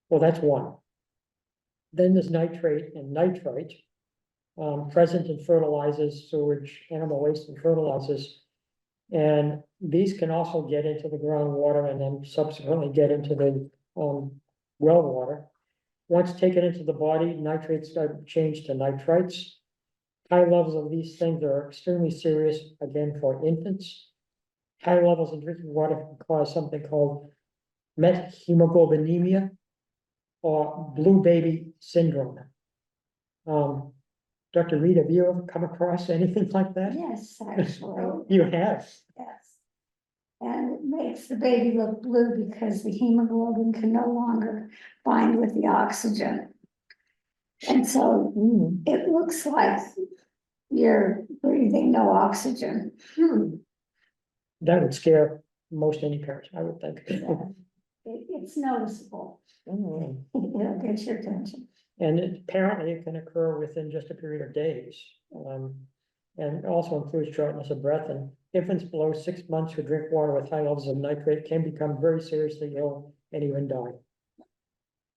Well, that's one. Then there's nitrate and nitrite, present in fertilizers, sewage, animal waste and fertilizers. And these can also get into the groundwater and then subsequently get into the well water. Once taken into the body, nitrates are changed to nitrites. High levels of these things are extremely serious, again, for infants. High levels of drinking water can cause something called methemoglobinemia or blue baby syndrome. Dr. Reed, have you ever come across anything like that? Yes, actually, You have. yes. And it makes the baby look blue because the hemoglobin can no longer bind with the oxygen. And so it looks like you're breathing no oxygen. That would scare most any parent, I would think. Yeah. It's noticeable. It'll get your attention. And apparently it can occur within just a period of days. And also includes shortness of breath, and infants below 6 months who drink water with high levels of nitrate can become very seriously ill and even die.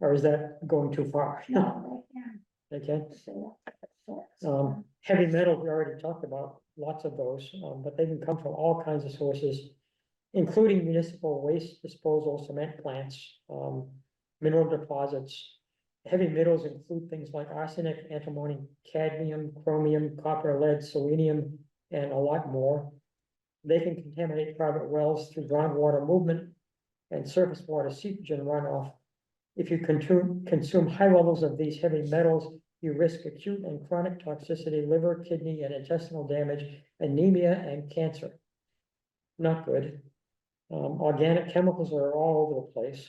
Or is that going too far? No, They can. they Heavy metals, we already talked about lots of those, but they can come from all kinds of sources, including municipal waste disposal, cement plants, mineral deposits. Heavy metals include things like arsenic, antimony, cadmium, chromium, copper, lead, selenium, and a lot more. They can contaminate private wells through groundwater movement and surface water seepage and runoff. If you consume high levels of these heavy metals, you risk acute and chronic toxicity, liver, kidney, and intestinal damage, anemia, and cancer. Not good. Organic chemicals are all over the place.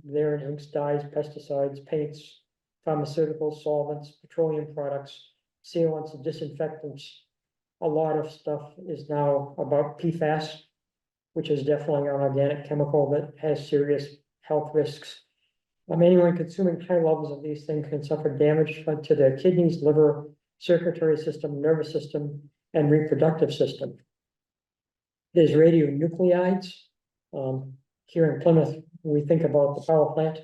They're in inks, dyes, pesticides, paints, pharmaceuticals, solvents, petroleum products, sealants, and disinfectants. A lot of stuff is now about PFAS, which is definitely an organic chemical that has serious health risks. Anyone consuming high levels of these things can suffer damage to their kidneys, liver, circulatory system, nervous system, and reproductive system. There's radionuclides. Here in Plymouth, we think about the power plant,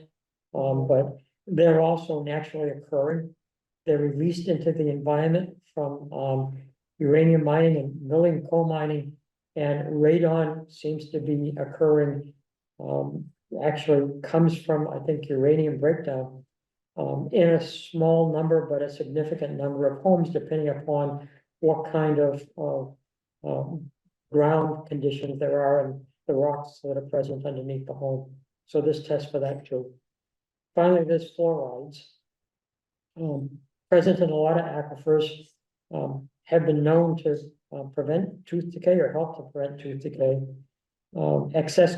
but they're also naturally occurring. They're released into the environment from uranium mining and milling, coal mining, and radon seems to be occurring. Actually comes from, I think, uranium breakdown in a small number, but a significant number of homes, depending upon what kind of ground conditions there are and the rocks that are present underneath the home. So this tests for that too. Finally, there's fluorides. Present in a lot of aquifers, have been known to prevent tooth decay or help to prevent tooth decay. Excess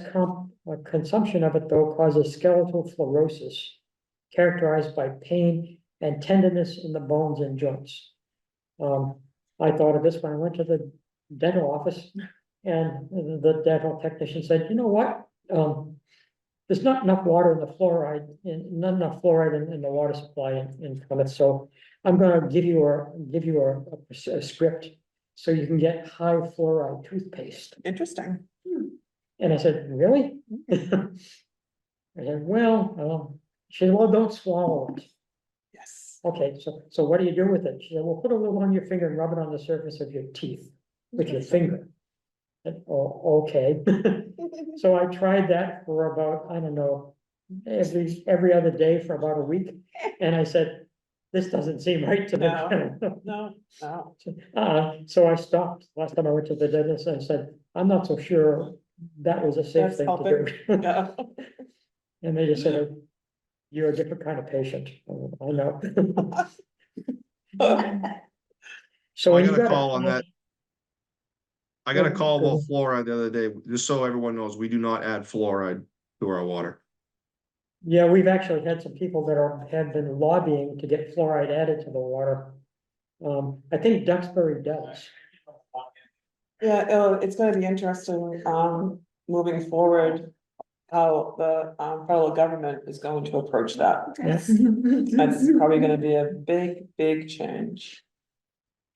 consumption of it, though, causes skeletal fluorosis, characterized by pain and tenderness in the bones and joints. I thought of this when I went to the dental office, and the dental technician said, "You know what? There's not enough water in the fluoride, not enough fluoride in the water supply in Plymouth, so I'm going to give you a script so you can get high fluoride toothpaste." Interesting. And I said, "Really?" I said, "Well," she said, "Well, don't swallow it." Yes. Okay, so what do you do with it? She said, "Well, put a little on your finger and rub it on the surface of your teeth with your finger." I said, "Oh, okay." So I tried that for about, I don't know, every other day for about a week. And I said, "This doesn't seem right to me." No, no. So I stopped. Last time I went to the dentist, I said, "I'm not so sure that was a safe That's thing to do." helping. Yeah. And they just said, you're a different kind of patient. I know. So I when you got a got call on that. I got a call Go about ahead. fluoride the other day, just so everyone knows, we do not add fluoride to our water. Yeah, we've actually had some people that have been lobbying to get fluoride added to the water. I think Duxbury does. Yeah, it's gonna be interesting, moving forward, how the, federal government is going to approach that. Yes. That's probably gonna be a big, big change.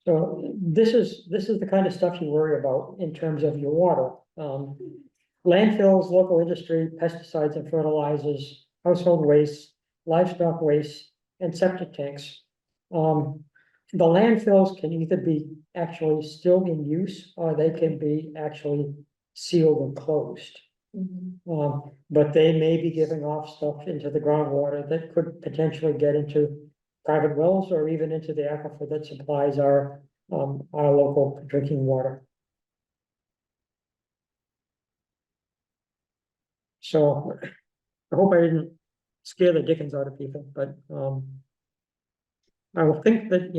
So this is the kind of stuff you worry about in terms of your water. Landfills, local industry, pesticides and fertilizers, household waste, livestock waste, and septic tanks. The landfills can either be actually still in use, or they can be actually sealed and closed. But they may be giving off stuff into the groundwater that could potentially get into private wells or even into the aquifer that supplies our local drinking water. So I hope I didn't scare the dickens out of people, but I will think that,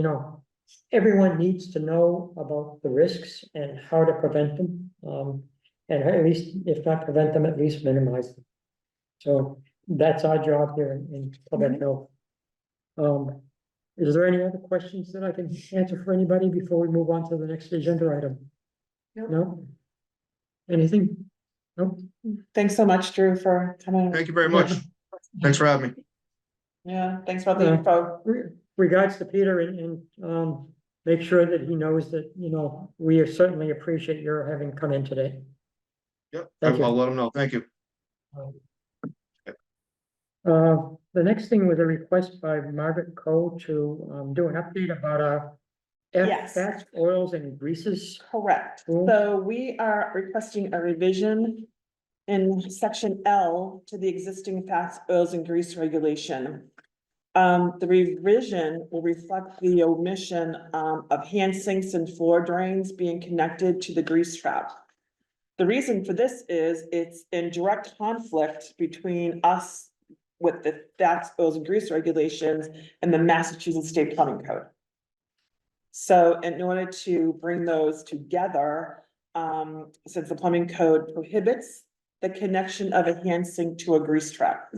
everyone needs to know about the risks and how to prevent them. And at least, if not prevent them, at least minimize them. So that's our job here in public health. Is there any other questions that I can answer for anybody before we move on to the next agenda item? Nope. No? Anything? No? Thanks so much, Drew, for coming. Thank you very much. Thanks for having me. Yeah, thanks for the info. Regards to Peter and make sure that he knows that, we certainly appreciate your having come in today. Yep, Thank you. I'll let them know. Thank you. The next thing was a request by Margaret Coe to do an update about Yes. fats, oils and greases. Correct. Cool. So we are requesting a revision in section L to the existing fats, oils and grease regulation. The revision will reflect the omission of hand sinks and floor drains being connected to the grease trap. The reason for this is it's in direct conflict between us with the fats, oils and grease regulations and the Massachusetts State Plumbing Code. So in order to bring those together, since the plumbing code prohibits the connection of a hand sink to a grease trap.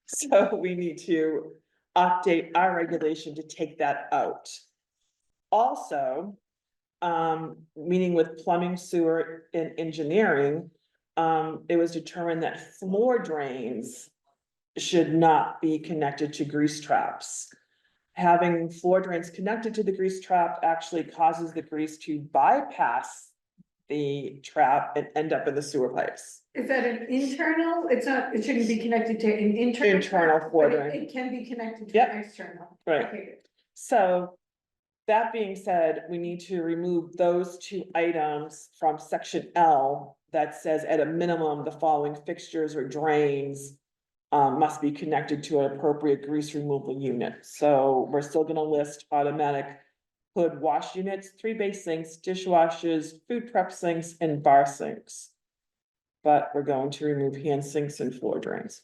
So we need to update our regulation to take that out. Also, meaning with plumbing, sewer and engineering, it was determined that floor drains should not be connected to grease traps. Having floor drains connected to the grease trap actually causes the grease to bypass the trap and end up in the sewer pipes. Is that an internal? It's not, it shouldn't be connected to an internal. Internal floor but drain. It can be connected to Yep. an external. Right. Okay, good. So that being said, we need to remove those two items from section L that says at a minimum, the following fixtures or drains must be connected to an appropriate grease removal unit. So we're still gonna list automatic hood wash units, 3 base sinks, dishwashers, food prep sinks, and bar sinks. But we're going to remove hand sinks and floor drains.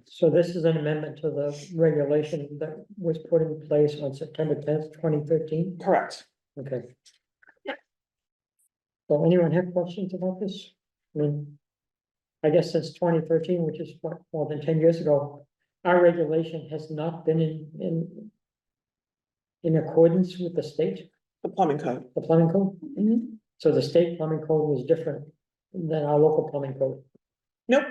So this is an amendment to the regulation that was put in place on September 10th, 2013. Correct. Okay. So anyone have questions about this? I mean, I guess since 2013, which is what, more than 10 years ago, our regulation has not been in accordance with the state, The plumbing code. the plumbing code. So the state plumbing code was different than our local plumbing code. Nope,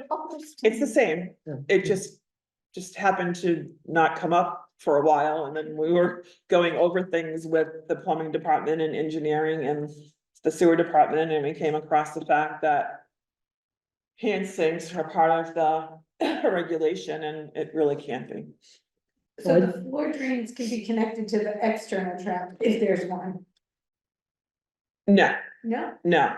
it's the same. Yeah. It just happened to not come up for a while, and then we were going over things with the plumbing department and engineering and the sewer department, and we came across the fact that hand sinks are part of the regulation, and it really can't be. So the floor drains can be connected to the external trap if there's one. No, No? no.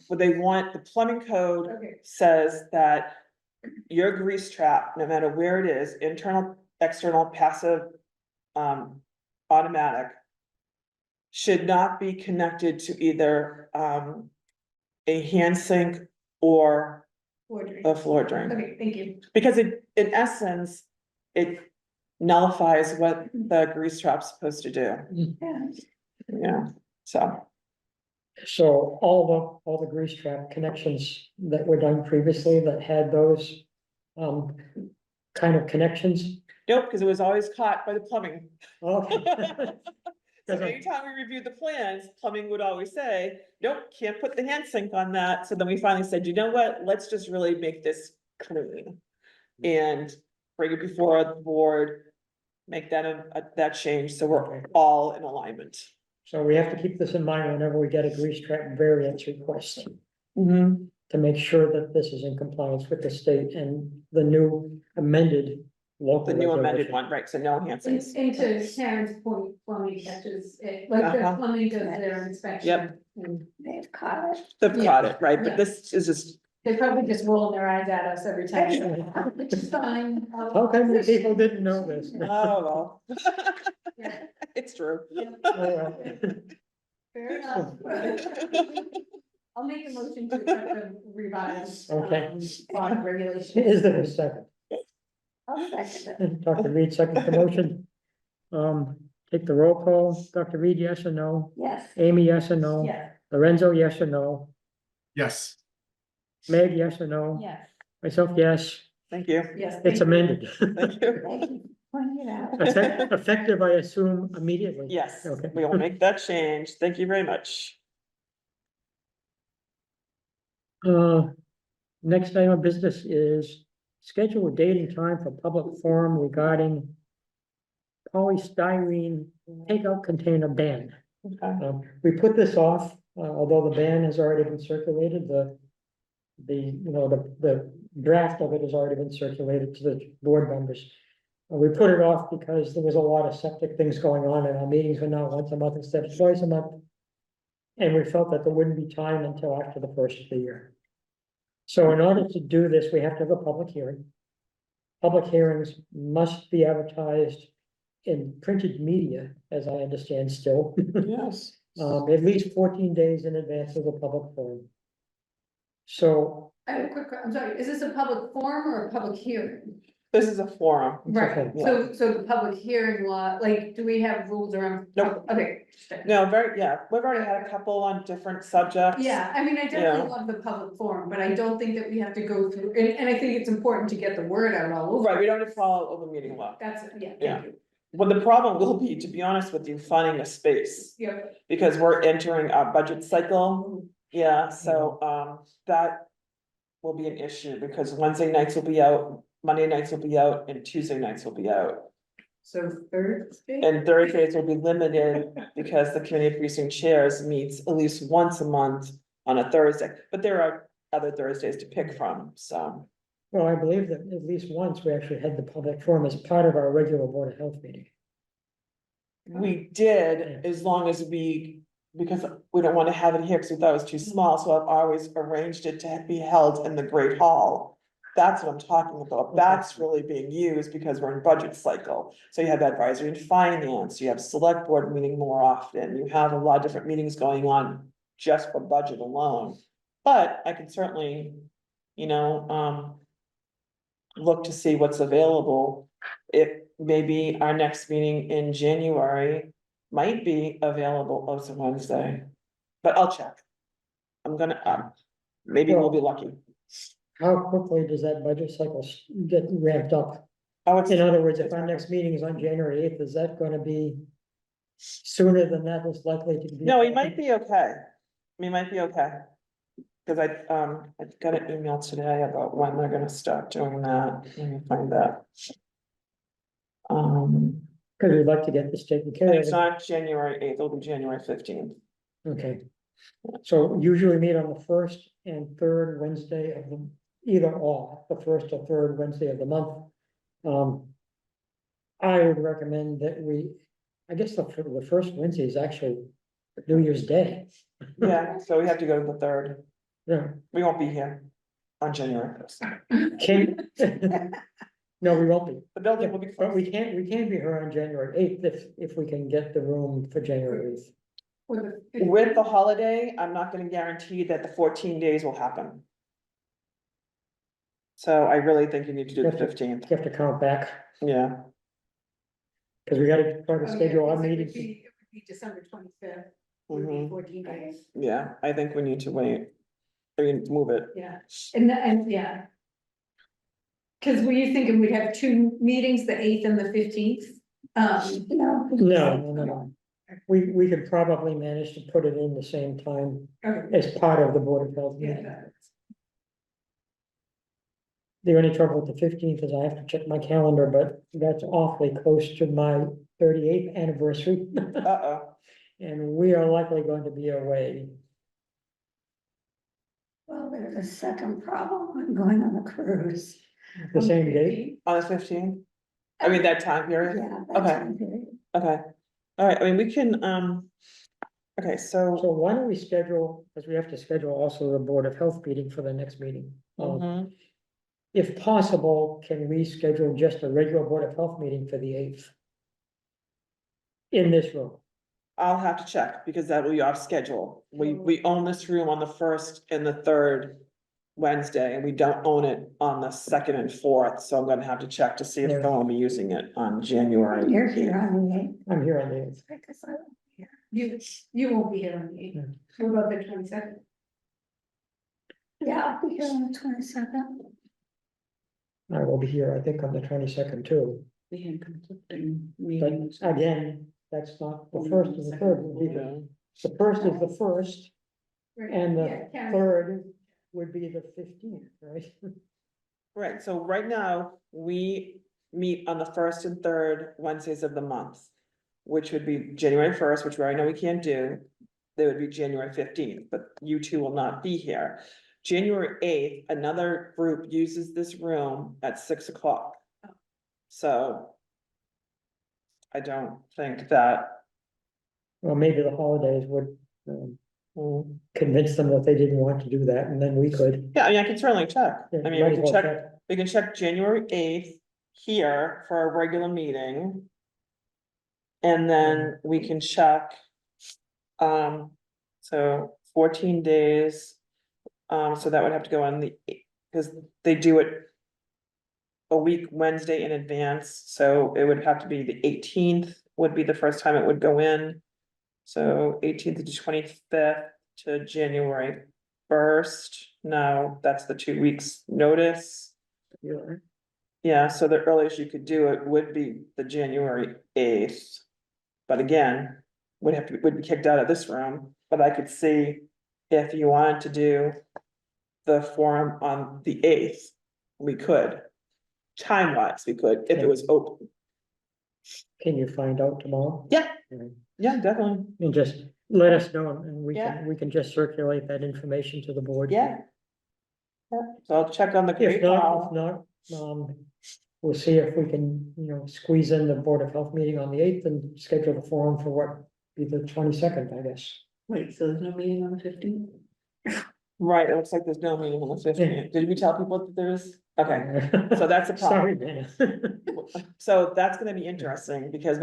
What they want, the plumbing code Okay. says that your grease trap, no matter where it is, internal, external, passive, automatic, should not be connected to either, a hand sink or Floor drain. the floor drain. Okay, thank you. Because it, in essence, it nullifies what the grease trap's supposed to do, Yeah. yeah, so. So all the grease trap connections that were done previously that had those kind of connections. Nope, because it was always caught by the plumbing. Okay. So Because I- anytime we reviewed the plans, plumbing would always say, nope, can't put the hand sink on that. So then we finally said, you know what, let's just really make this clean. And bring it before the board, make that change, so we're Okay. all in alignment. So we have to keep this in mind whenever we get a grease trap variance request, Mhm. to make sure that this is in compliance with the state and the new amended local. The new amended regulation. one, right, so no hand sinks. And to Karen's point, plumbing catches it, like the Uh-huh. plumbing does their inspection. Yep. And They've caught it. They've Yeah. caught it, right, but Yeah. this is just, they probably just roll their eyes at us every time, which is fine. How come the people didn't know this? oh, well. Yeah. It's true. All right. Fair enough. I'll make a motion to accept the revised. Okay. Bond regulation. Is there a second? I'll second it. Dr. Reed, second the motion. Take the roll call. Dr. Reed, yes or no? Yes. Amy, yes or no? Yeah, Lorenzo, yes or no? Yes. Meg, yes or no? yes, Myself, yes. Thank you. yes. It's thank you. amended. Thank you. Thank you for pointing it out. Effective, I assume, immediately. Yes, Okay. we will make that change. Thank you very much. Next item of business is schedule a date and time for public forum regarding polystyrene takeout container ban. Okay. We put this off, although the ban has already been circulated, the draft of it has already been circulated to the board members. We put it off because there was a lot of septic things going on and our meetings were now once a month instead of twice a month. And we felt that there wouldn't be time until after the first of the year. So in order to do this, we have to have a public hearing. Public hearings must be advertised in printed media, as I understand still, Yes. at least 14 days in advance of the public forum. So. I have a quick, I'm sorry, is this a public forum or a public hearing? This is a forum. it's Right, okay. so the public hearing law, like, do we have rules around? Nope. Okay. No, we've already had a couple on different subjects. Yeah, I mean, I Yeah. definitely love the public forum, but I don't think that we have to go through, and I think it's important to get the word out all over. Right, we don't have to follow open meeting law. That's, yeah, Yeah. thank you. Well, the problem will be, to be honest with you, finding a space, Yeah. because we're entering our budget cycle. Yeah, so, that will be an issue, because Wednesday nights will be out, Monday nights will be out, and Tuesday nights will be out. So Thursday? And Thursdays will be limited, because the community precinct chairs meets at least once a month on a Thursday, but there are other Thursdays to pick from, so. Well, I believe that at least once we actually had the public forum as part of our regular Board of Health meeting. We did, as long as because we don't want to have it here, because we thought it was too small, so I've always arranged it to be held in the Great Hall. That's what I'm talking about, that's really being used because we're in budget cycle, so you have advisory and finance, you have select board meeting more often, you have a lot of different meetings going on just for budget alone. But I can certainly, look to see what's available. If maybe our next meeting in January might be available, it's a Wednesday, but I'll check. I'm gonna, maybe we'll be lucky. How quickly does that budget cycle get ramped up? Oh, it's, In other words, if our next meeting is on January 8th, is that gonna be sooner than that is likely to be? no, we might be okay. We might be okay. Cause I got an email today about when they're gonna start doing that. Let me find that. Cause we'd like to get this taken care And of. it's not January 8th, it'll be January 15th. Okay. So usually meet on the first and third Wednesday of the, either or, the first or third Wednesday of the month. I would recommend that I guess the first Wednesday is actually New Year's Day. Yeah, so we have to go to the 3rd. Yeah, We won't be here on January 1st. can, no, we won't be. The building will be But we closed. can't be here on January 8th if we can get the room for January 8th. With the holiday, I'm not gonna guarantee that the 14 days will happen. So I really think you need to do the Have to- 15th, You have to count back, yeah. because we gotta try to Oh, yeah, schedule our 'cause it would meetings. be- It would be December 25th, would be Mhm. 14 days, Yeah, I think we need to wait. I mean, move it. yeah, and, yeah. Cause were you thinking we'd have two meetings, the 8th and the 15th? No. No. We could probably manage to put it in the same time Okay. as part of the Board of Health meeting. Yeah. The only trouble with the 15th is I have to check my calendar, but that's awfully close to my 38th anniversary. Uh-oh, And we are likely going to be away. Well, there's a second problem. I'm going on a cruise. The same date. on the 15th? I mean, that time period? Yeah. that Okay. time period. Okay, all right, I mean, we can, okay, So so. why don't we schedule, because we have to schedule also the Board of Health meeting for the next meeting. Mhm. If possible, can we schedule just a regular Board of Health meeting for the 8th? In this room. I'll have to check, because that will be off schedule. We own this room on the first and the third Wednesday, and we don't own it on the second and fourth, so I'm gonna have to check to see if Yeah. someone will be using it on January. You're here on the 8th. I'm here on the 8th. Because I won't be here. You won't be here on the 8th. What about the 22nd? Yeah, I'll be here on the 22nd. I will be here, I think, on the 22nd too. We had conflicting But meetings. again, that's not the first and the third. Would be the first is the first, and the Yeah, Karen. third would be the 15th, right? Right, so right now, we meet on the first and third Wednesdays of the month, which would be January 1st, which we already know we can't do. There would be January 15th, but you two will not be here. January 8th, another group uses this room at 6 o'clock. So I don't think that, Well, maybe the holidays would mm, convince them that they didn't want to do that, and then we could. yeah, I mean, I can certainly check. I mean, Might we as can well check, we can check January 8th here for a regular meeting. And then we can check. So 14 days. So that would have to go on the, because they do it. A week Wednesday in advance, so it would have to be the 18th would be the first time it would go in. So 18th to 25th to January 1st. Now, that's the 2 weeks notice. Yeah. Yeah, so the earliest you could do it would be the January 8th. But again, would be kicked out of this room, but I could see if you wanted to do the forum on the 8th, we could. Time wise, we could, if it was open. Can you find out tomorrow? Yeah. Yeah. Yeah, definitely, And just let us know, and Yeah. we can just circulate that information to the board. yeah. Yeah, so I'll check on the. If Great not, Hall. we'll see if we can, squeeze in the Board of Health meeting on the 8th and schedule the forum for what, be the 22nd, I guess. Wait, so there's no meeting on the 15th? Right, it looks like there's no meeting on the 15th. Did we tell people that there is? Okay, so that's a Sorry, problem. man. So that's gonna be interesting because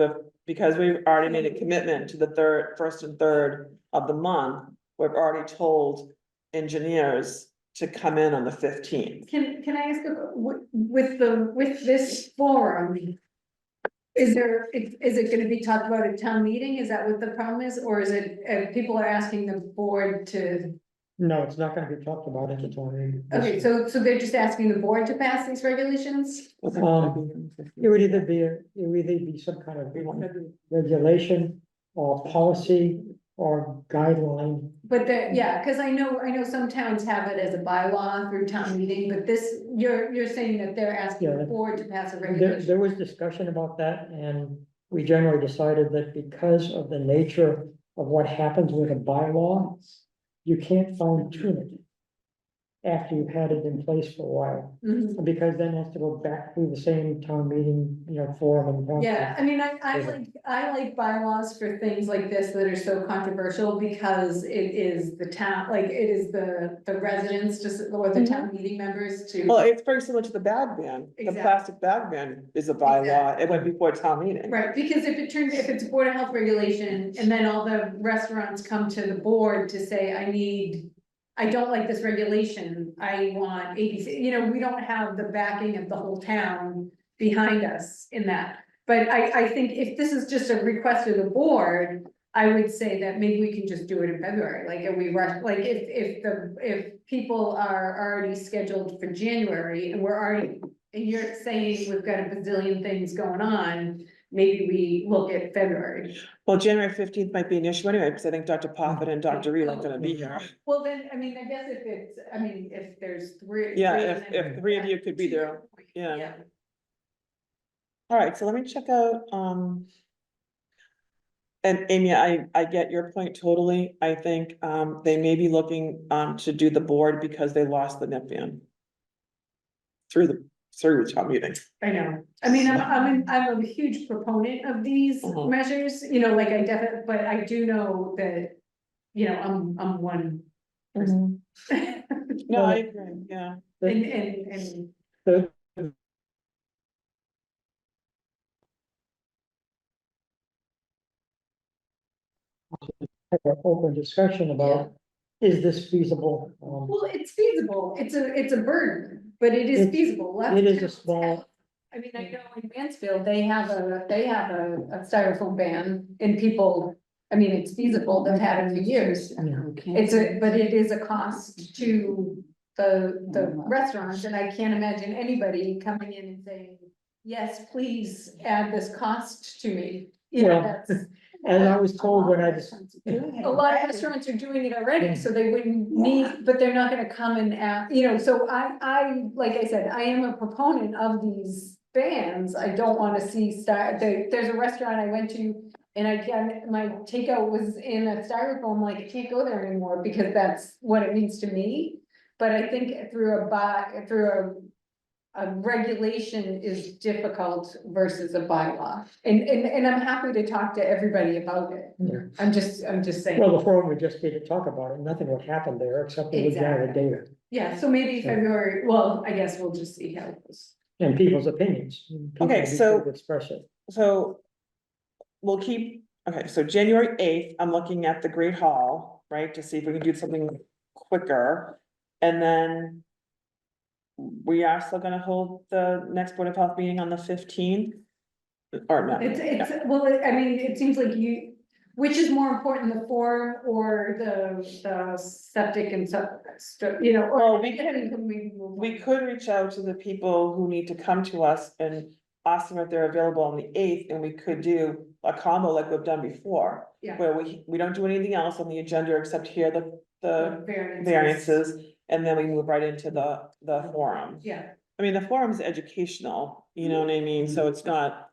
we've already made a commitment to the first and third of the month. We've already told engineers to come in on the 15th. Can I ask, with this forum? Is it gonna be talked about at town meeting? Is that what the problem is? Or is it, people are asking the board to, No, it's not gonna be talked about in the time. okay, so they're just asking the board to pass these regulations? It would either be some kind of regulation or policy or guideline. But yeah, cause I know some towns have it as a bylaw through town meeting, but this, you're saying that they're asking the Yeah. board to pass a There regulation. was discussion about that, and we generally decided that because of the nature of what happens with a bylaw, you can't fine tune it after you've had it in place for a while, Mhm. because then it has to go back through the same town meeting, forum and. Yeah, I mean, I like bylaws for things like this that are so controversial because it is the town, like, it is the residents, just, or the town meeting members to. Well, it's very similar to the bag ban. The Exactly. plastic bag ban is a bylaw. It went before town meeting. Right, because if it's a Board of Health regulation, and then all the restaurants come to the board to say, I I don't like this regulation, I want ABC, we don't have the backing of the whole town behind us in that. But I think if this is just a request of the board, I would say that maybe we can just do it in February, like, if we rush, like, if people are already scheduled for January, and we're already, and you're saying we've got a bazillion things going on, maybe we look at February. Well, January 15th might be an issue anyway, because I think Dr. Poppett and Dr. Reed aren't gonna be here. Well, then, I mean, I guess if there's three. Yeah, three if- of them, if three of you could be to your there, point, yeah. All right, so let me check out, and Amy, I get your point totally. I think, they may be looking, to do the board because they lost the NIP ban. Through the town meeting. I know, I mean, I'm a huge proponent of these Mhm. measures, like I definitely, but I do know that, I'm one. person. No, I agree, yeah. And The, have an open discussion about, is this feasible? well, it's feasible, it's a burden, but it is It's- feasible. Lots it of is a towns small- have. I mean, I know in Mansfield, they have a styrofoam ban, and people, I mean, it's feasible, they've had it for years. But it is a cost to the restaurants, and I can't imagine anybody coming in and saying, yes, please add this cost to me. Well, That's, As I was told when I was, a lot of restaurants are doing it already, so they wouldn't need, but they're not gonna come and so like I said, I am a proponent of these bans. I don't wanna see there's a restaurant I went to, and my takeout was in a styrofoam, like, I can't go there anymore, because that's what it means to me. But I think through a regulation is difficult versus a bylaw, and I'm happy to talk to everybody about it. Yeah. I'm just saying. well, the forum would just be to talk about it, nothing would happen there except we would gather Exactly. data Yeah, so maybe February, well, I guess we'll just see how it goes. and people's opinions. People Okay, will be so- free to express it. So we'll keep, okay, so January 8th, I'm looking at the Great Hall, right, to see if we can do something quicker. And then we are still gonna hold the next Board of Health meeting on the 15th? Or no? Well, I mean, it seems like which is more important, the form or the septic and stuff, or. Well, we could reach out to the people who need to come to us and ask them if they're available on the 8th, and we could do a combo like we've done before. Yeah. Where we don't do anything else on the agenda except hear the Variances. variances, and then we move right into the forum. Yeah. I mean, the forum's educational, you know what I mean, so it's not,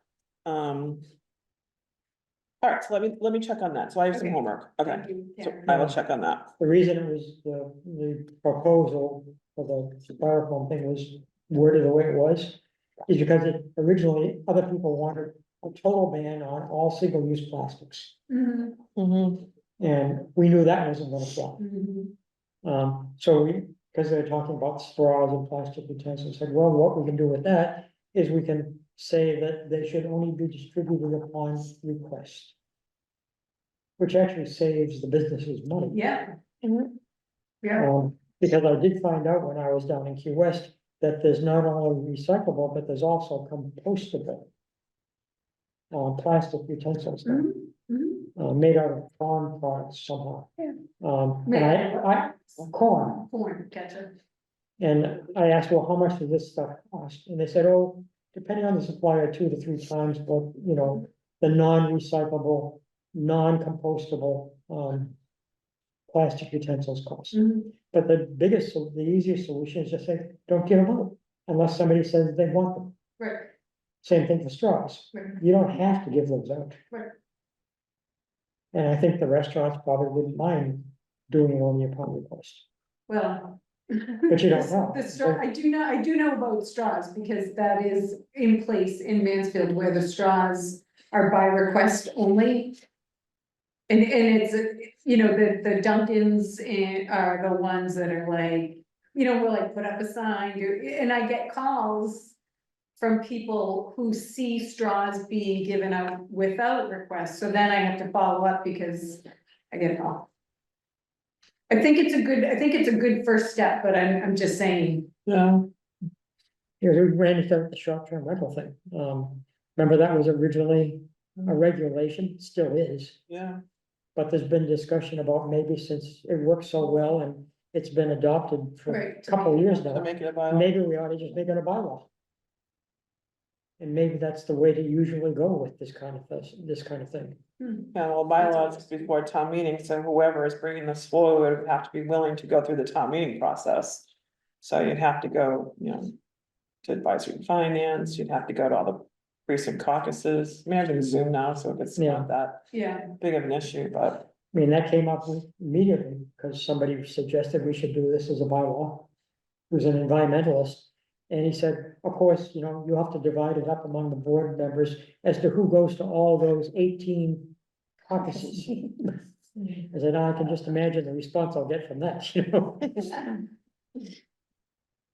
All right, so let me check on that, so I have some Okay. homework, okay, Thank you, so Karen. I will check on that. The reason it was, the proposal for the styrofoam thing was worded the way it was, is because it originally, other people wanted a total ban on all single-use plastics. Mhm, And we knew that wasn't gonna fly. mhm. So because they're talking about straws and plastic utensils, said, well, what we can do with that is we can say that they should only be distributed upon request. Which actually saves the businesses money. Yeah. Yeah, Because I did find out when I was down in Key West, that there's not only recyclable, but there's also compostable. Plastic utensils, now, mhm, mhm. made out of farm products somehow. Yeah. And corn, Gotcha. and I asked, well, how much does this stuff cost? And they said, oh, depending on the supplier, 2 to 3 times, but, the non-recyclable, non-compostable, plastic utensils cost. Mhm. But the easiest solution is just say, don't give them out, unless somebody says they want them. Right, Same thing for straws. right, You don't have to give those out. right. And I think the restaurants probably wouldn't mind doing it only upon request. Well. But you don't know. The straw, I do know about straws, because that is in place in Mansfield, where the straws are by request only. And it's, the Dunkins are the ones that are like, we'll like put up a sign, and I get calls from people who see straws being given out without request, so then I have to follow up because I get a call. I think it's a good first step, but I'm just saying, Yeah. Here, we ran into the short-term rental thing. Remember that was originally a regulation, still is. Yeah. But there's been discussion about maybe since it works so well and it's been adopted for a Right, to couple of years To now, make it a bylaw. maybe we ought to just make it a bylaw. And maybe that's the way to usually go with this kind of thing. Yeah, well, bylaws is before town meeting, so whoever is bringing this forward would have to be willing to go through the town meeting process. So you'd have to go, to advisory and finance, you'd have to go to all the precinct caucuses, imagine Zoom now, so it's Yeah. not that yeah, big of an issue, but. I mean, that came up immediately because somebody suggested we should do this as a bylaw. Who's an environmentalist, and he said, of course, you have to divide it up among the board members as to who goes to all those 18 caucuses. I said, I can just imagine the response I'll get from that,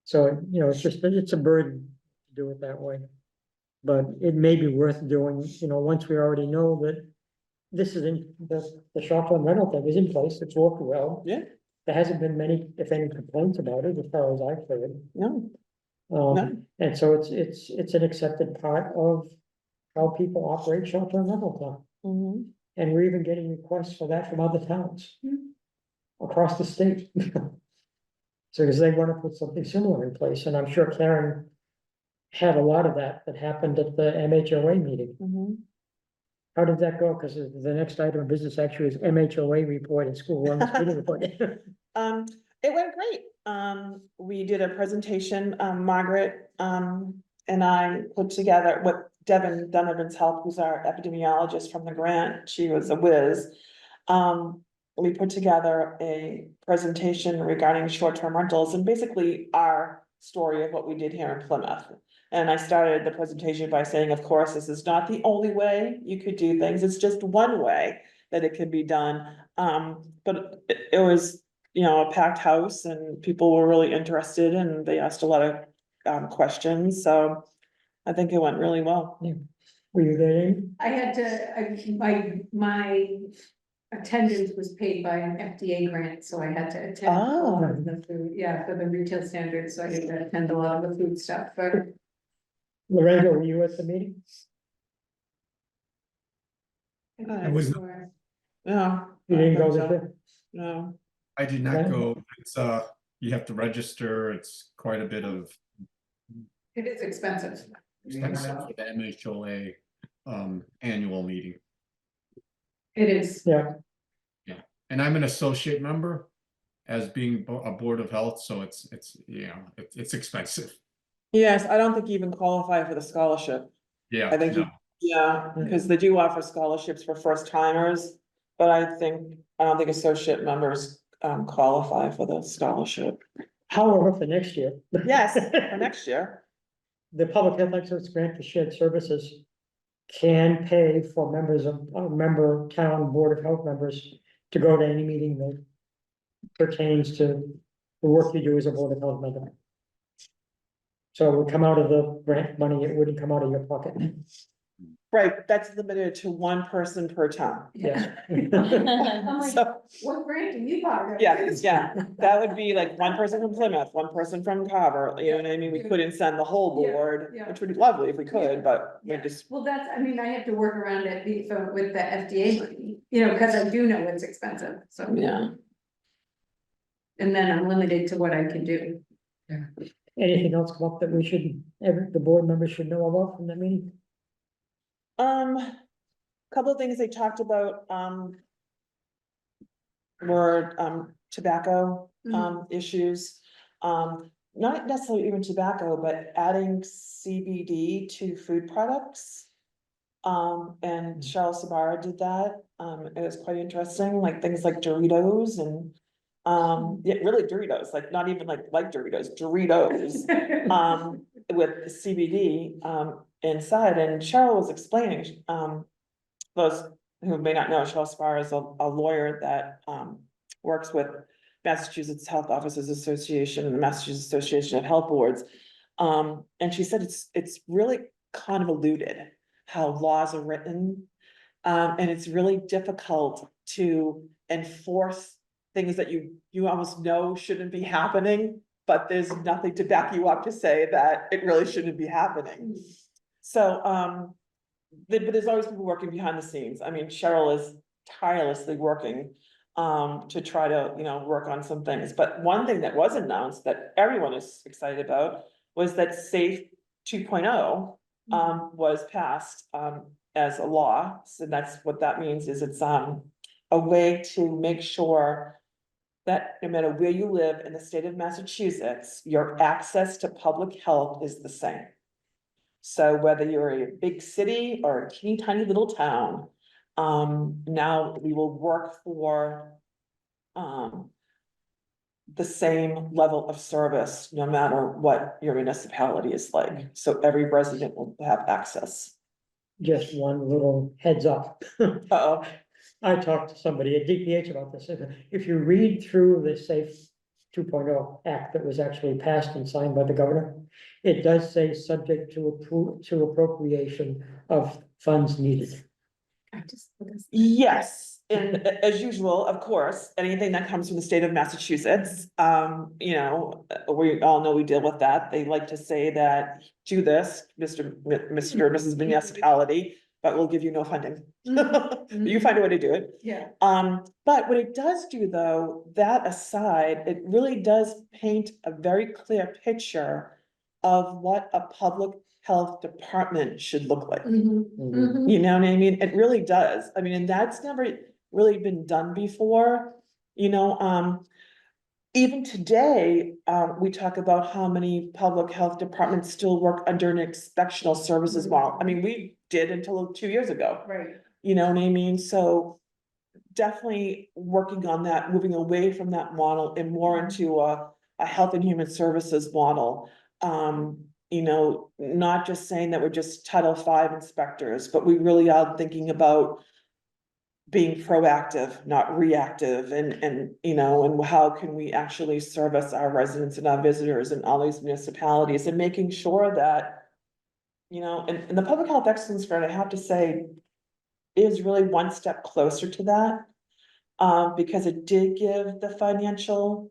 So, it's a burden to do it that way. But it may be worth doing, once we already know that this is in, the short-term rental thing is in place, it's worked well. Yeah. There hasn't been many, if any, complaints about it, as far as I've heard. No, No. And so it's an accepted part of how people operate short-term rental town. mhm. And we're even getting requests for that from other towns across the state. So, because they want to put something similar in place, and I'm sure Karen had a lot of that happened at the MHOA meeting. Mhm. How did that go? Because the next item of business actually is MHOA report and school wellness meeting report. It went great. We did a presentation, Margaret, and I put together with Devin Donovan's help, who's our epidemiologist from the grant. She was a whiz. We put together a presentation regarding short-term rentals and basically our story of what we did here in Plymouth. And I started the presentation by saying, of course, this is not the only way you could do things. It's just one way that it can be done. But it was, a packed house and people were really interested and they asked a lot of questions. So I think it went really well. Were you there, Amy? I had to, my attendance was paid by an FDA grant, so I had to attend a lot of the food, for the retail standards, so I had to attend a lot of the food stuff, but. Lorenzo, were you at the meeting? I was not. Yeah. You didn't go I think this so. year? No. I did not Right. go. It's you have to register. It's quite a bit of It is expensive. expensive for the MHOA annual meeting. It is. Yeah, And I'm an associate member as being a board of health, so it's expensive. Yes, I don't think you even qualify for the scholarship. Yeah, I think, no. because they do offer scholarships for first timers, but I don't think associate members qualify for the scholarship. however, for next year. Yes, for next year. The Public Health Excellence Grant for Shared Services can pay for members of, member town board of health members to go to any meeting that pertains to the work you do as a board of health member. So it would come out of the grant money, it wouldn't come out of your pocket. Right, that's limited to one person per town. Yes. I'm like, So, what grant do you buy? yeah, that would be like one person from Plymouth, one person from Carver, you know what I mean? We couldn't send the whole Yeah, board, yeah. which would be lovely if we could, but we Yeah, just, well, I have to work around it with the FDA money, because I do know it's expensive, so. yeah. And then I'm limited to what I can do. Anything else come up that the board members should know about from that meeting? Couple of things they talked about, were, tobacco, issues. Not necessarily even tobacco, but adding CBD to food products. And Cheryl Sabara did that. It was quite interesting, like things like Doritos and, yeah, really Doritos, like not even like Doritos, Doritos. With CBD, inside, and Cheryl was explaining, those who may not know, Cheryl Spar is a lawyer that, works with Massachusetts Health Officers Association and the Massachusetts Association of Health Boards. And she said it's really convoluted how laws are written. And it's really difficult to enforce things that you almost know shouldn't be happening, but there's nothing to back you up to say that it really shouldn't be happening. So, but there's always people working behind the scenes. I mean, Cheryl is tirelessly working to try to, work on some things. But one thing that was announced that everyone is excited about was that Safe 2.0 was passed as a law. So that's what that means, is it's a way to make sure that no matter where you live in the state of Massachusetts, your access to public health is the same. So whether you're a big city or a teeny tiny little town, now we will work for the same level of service, no matter what your municipality is like. So every resident will have access. Just one little heads up. Uh-oh. I talked to somebody at DPH about this. If you read through the Safe 2.0 Act that was actually passed and signed by the governor, it does say subject to appropriation of funds needed. Yes, and as usual, of course, anything that comes from the state of Massachusetts, we all know we deal with that. They like to say that, do this, Mr. or Mrs. Municipality, but we'll give you no funding. You find a way to do it. Yeah. But what it does do, though, that aside, it really does paint a very clear picture of what a public health department should look like. You know what I mean? It really does. I mean, and that's never really been done before, even today, we talk about how many public health departments still work under an inspectional services model. I mean, we did until 2 years ago. Right. You know what I mean? So definitely working on that, moving away from that model and more into a health and human services model. Not just saying that we're just Title V inspectors, but we really are thinking about being proactive, not reactive, and how can we actually service our residents and our visitors in all these municipalities, and making sure that, and the public health excellence grant, I have to say, is really one step closer to that. Because it did give the financial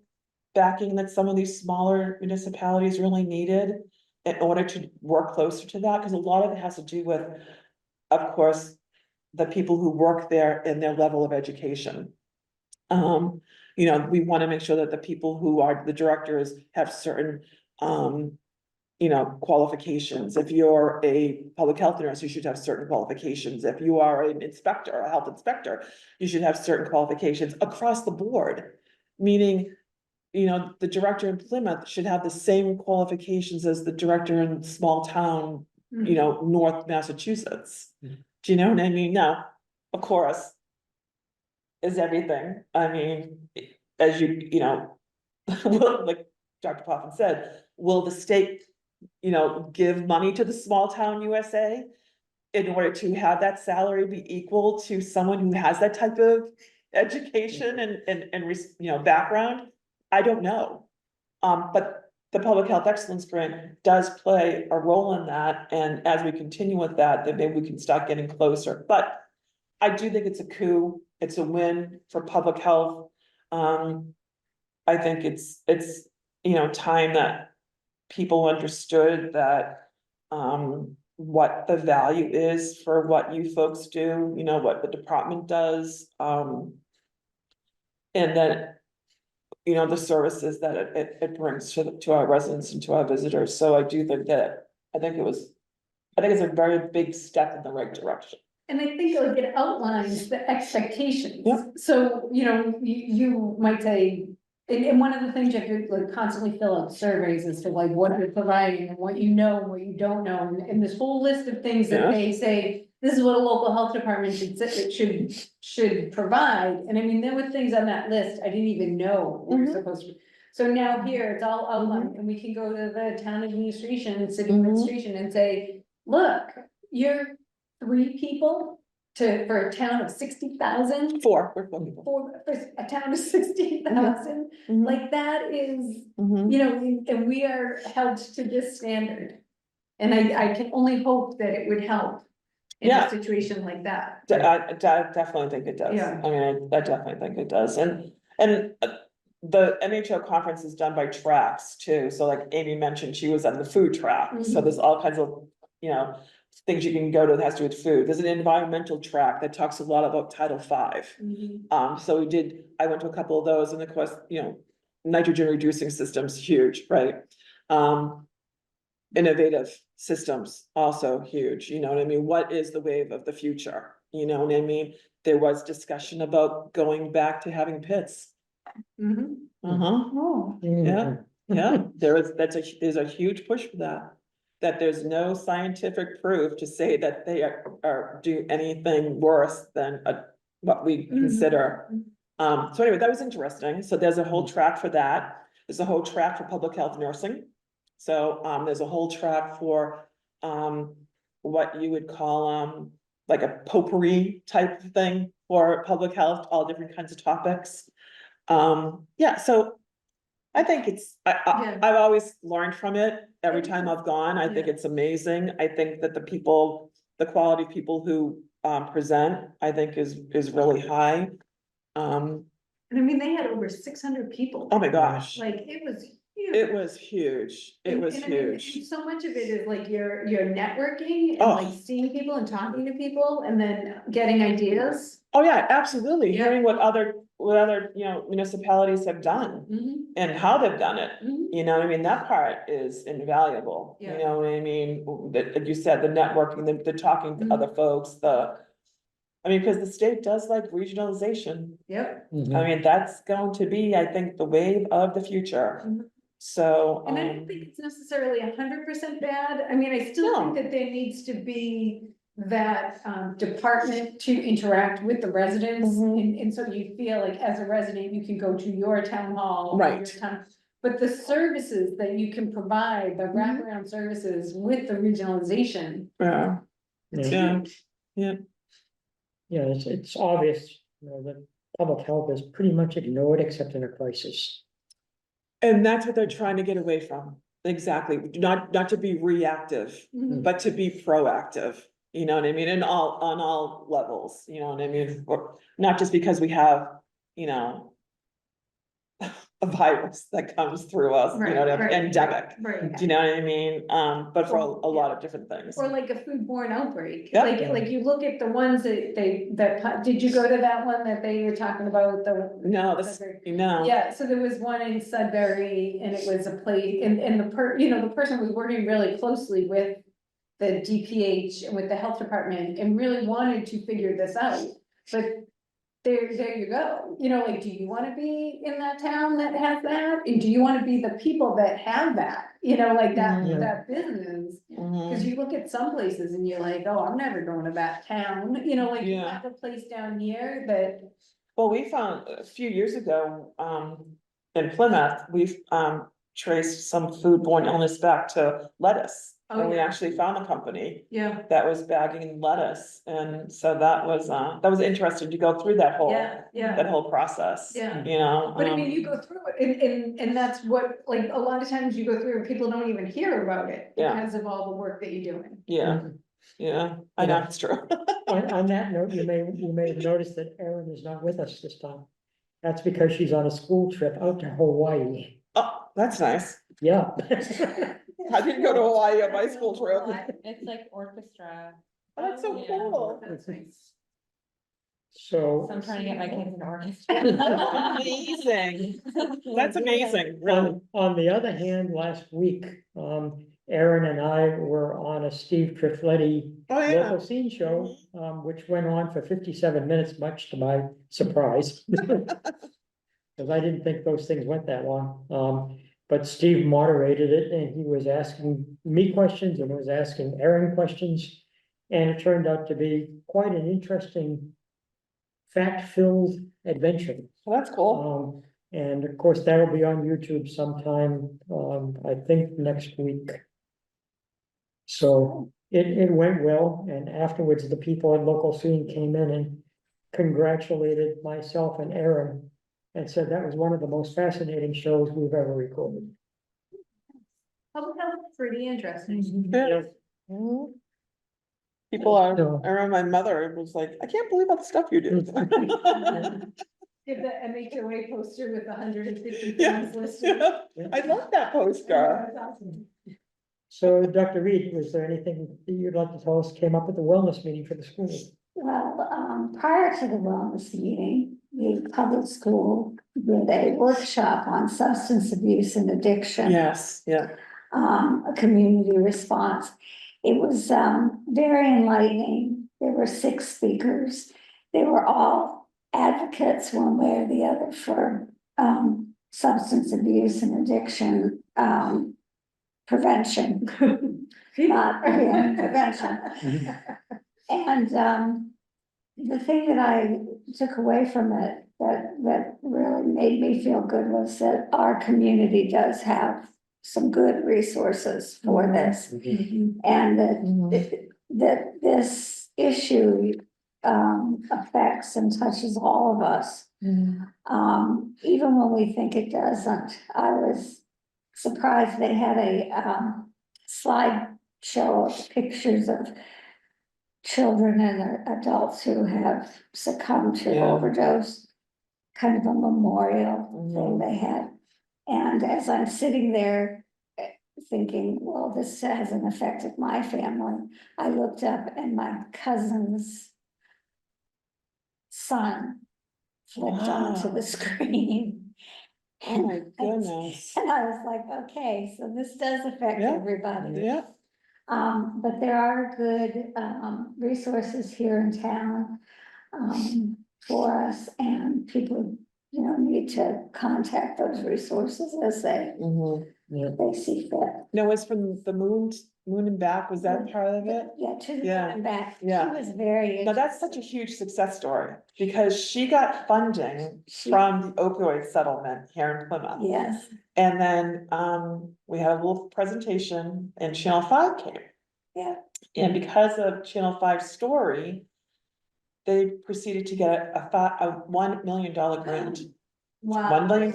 backing that some of these smaller municipalities really needed in order to work closer to that, because a lot of it has to do with, of course, the people who work there and their level of education. We want to make sure that the people who are the directors have certain, qualifications. If you're a public health nurse, you should have certain qualifications. If you are an inspector, a health inspector, you should have certain qualifications across the board. Meaning, the director in Plymouth should have the same qualifications as the director in small town, North Massachusetts. Do you know what I mean? Now, of course, is everything. I mean, as like Dr. Poffin said, will the state, give money to the small town USA in order to have that salary be equal to someone who has that type of education and background? I don't know. But the public health excellence grant does play a role in that, and as we continue with that, then maybe we can start getting closer. But I do think it's a coup, it's a win for public health. I think it's time that people understood that what the value is for what you folks do, what the department does, and that the services that it brings to our residents and to our visitors. So I do think that, I think it's a very big step in the right direction. And I think like it outlines the expectations. Yep. So, you might say, and one of the things you have to like constantly fill out surveys as to like what you're providing and what you know and what you don't know. And this whole list of things that they say, this is what a local health department should provide. And I mean, there were things on that list I didn't even know we were supposed to. So now here it's all outlined, and we can go to the town administration and city administration and say, look, you're 3 people for a town of 60,000. For A town of 60,000, like that is, and we are held to this standard. And I can only hope that it would help in a situation like that. I definitely think it does. Yeah. I mean, I definitely think it does. And And the NHL conference is done by tracks too, so like Amy mentioned, she was on the food track, so there's all kinds of, you know. Things you can go to that has to do with food, there's an environmental track that talks a lot about Title V. So I went to a couple of those, and of course, you know, nitrogen reducing systems, huge, right? Innovative systems, also huge, you know what I mean, what is the wave of the future, you know what I mean? There was discussion about going back to having pits. Mhm. Uh-huh, yeah, yeah, there's a huge push for that. That there's no scientific proof to say that they are do anything worse than what we consider. So anyway, that was interesting, so there's a whole track for that, there's a whole track for public health nursing. So, there's a whole track for, what you would call, like a potpourri type of thing for public health, all different kinds of topics. Yeah, so I think Yeah. I've always learned from it every time I've gone. I think Yeah. it's amazing. I think that the quality of people who, present, I think is really high. And I mean, they had over 600 people. Oh my gosh, Like, it was huge. it was huge. It was And I mean, huge. so much of it is like you're networking and Oh. like seeing people and talking to people and then getting ideas. Oh, yeah, absolutely. Yeah. Hearing what other, you know, municipalities have done and how they've done it. You know what I mean? That part is invaluable. You Yeah. know what I mean? Like you said, the networking, the talking to other folks, I mean, because the state does like regionalization. Yep. I mean, that's going to be, I think, the wave of the future. So, And I don't think it's necessarily 100% bad. I mean, I still think No. that there needs to be that department to interact with the residents. And so you feel like as a resident, you can go to your town hall. or your Right. town- But the services that you can provide, the wraparound services with the regionalization. yeah, It's Yeah. huge. Yeah, it's obvious, you know, that public health is pretty much ignored except in a crisis. and that's what they're trying to get away from. Exactly. Not to be reactive. Mhm. But to be proactive, you know what I mean, on all levels, you know what I mean, or not just because we have, you know. A virus that comes through us, you know, Right, right, endemic, Right. do you know what I mean, but for a Or- lot of different things. Or like a foodborne outbreak, Yeah. like you look at the ones did you go to that one that they were talking about, No, no. Yeah, so there was one in Sudbury and it was a place, and the person was working really closely with the DPH and with the health department and really wanted to figure this out, but there you go, like, do you wanna be in that town that has that? And do you wanna be the people that have that, like that business? Cause you look at some places and you're like, oh, I'm never going to that town, like you Yeah. have a place down here that. Well, we found a few years ago, in Plymouth, we've, traced some foodborne illness back to lettuce. Oh, And we yeah. actually found a company Yeah, that was bagging lettuce, and so that was interesting to go through that yeah. whole process. Yeah. You know. But I mean, you go through it and that's what, like, a lot of times you go through and people don't even hear about it Yeah. because of all the work that you're doing. Yeah, I know, it's true. On that note, you may have noticed that Erin is not with us this time. That's because she's on a school trip out to Hawaii. Oh, that's nice. Yeah. I didn't go to Hawaii on my school trip. It's like orchestra, Oh, that's so Yeah. cool. That's nice. So. so I'm trying to get my kids in orchestra. Amazing. That's amazing, really. On the other hand, last week, Erin and I were on a Steve Trifletti Oh, yeah. local scene show, which went on for 57 minutes, much to my surprise. Cause I didn't think those things went that long. But Steve moderated it and he was asking me questions and was asking Erin questions. And it turned out to be quite an interesting fact-filled adventure. Well, that's cool. And of course, that'll be on YouTube sometime, I think next week. So it went well, and afterwards, the people at local scene came in and congratulated myself and Erin. And said that was one of the most fascinating shows we've ever recorded. Public health is pretty interesting. Yeah. Mhm. People are, I remember my mother was like, I can't believe all the stuff you do. Give the MHOA poster with 150 Yeah. things listed. I love that postcard. That's awesome. So, Dr. Reed, was there anything that you'd like to tell us came up at the wellness meeting for the schools? Well, prior to the wellness meeting, the public school did a workshop on substance abuse and addiction. Yes, yeah. A community response. It was, very enlightening. There were 6 speakers. They were all advocates one way or the other for, substance abuse and addiction, prevention. Not, yeah, prevention. And, the thing that I took away from it that really made me feel good was that our community does have some good resources for this. And that this issue affects and touches all of us. Even when we think it doesn't. I was surprised they had a slideshow of pictures of children and adults who have succumbed to Yeah. overdose, kind of a memorial thing they had. And as I'm sitting there thinking, well, this hasn't affected my family, I looked up and my cousin's son flipped onto Wow. the screen. Oh my goodness. And I was like, okay, so this does affect Yeah. everybody. Yeah, But there are good, resources here in town, for us, and people, need to contact those resources as they see fit. no, it's from the moon and back, was that part of it? Yeah, to the Yeah, moon and back. yeah. She was very. Now, that's such a huge success story, because she got funding She- from the opioid settlement here in Plymouth. Yes, And then, we had a little presentation and Channel 5 came. yeah, And because of Channel 5's story, they proceeded to get a $1 million grant. Wow. $1 million.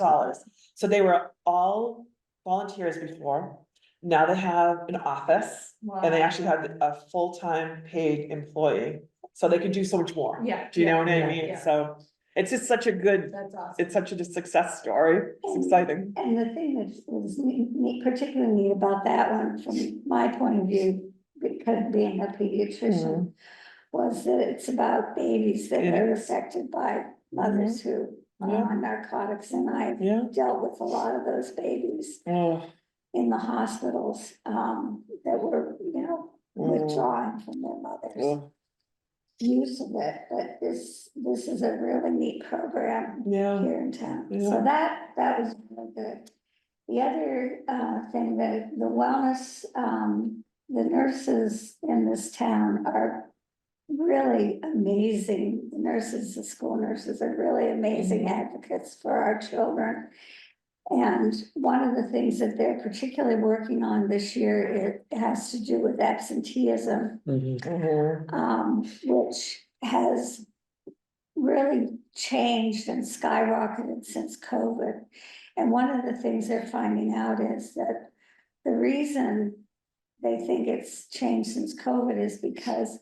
So they were all volunteers before. Now they have an office and they actually have a full-time paid employee. So they can do so much more. Yeah. Do you know what I yeah, mean? yeah. So it's just such a good, That's awesome. it's such a success story. It's exciting. and the thing that was neat, particularly neat about that one, from my point of view, because being a pediatrician, was that it's about babies that It are is. affected by mothers who are Yeah. on narcotics, and I Yeah. dealt with a lot of those babies Oh, in the hospitals, that were, withdrawing from their mothers. oh, Use of it, but this is a really neat program yeah. here in town, Yeah. so that was really good. The other, thing that the wellness, the nurses in this town are really amazing. The nurses, the school nurses are really amazing advocates for our children. And one of the things that they're particularly working on this year, it has to do with absenteeism, which has really changed and skyrocketed since COVID. And one of the things they're finding out is that the reason they think it's changed since COVID is because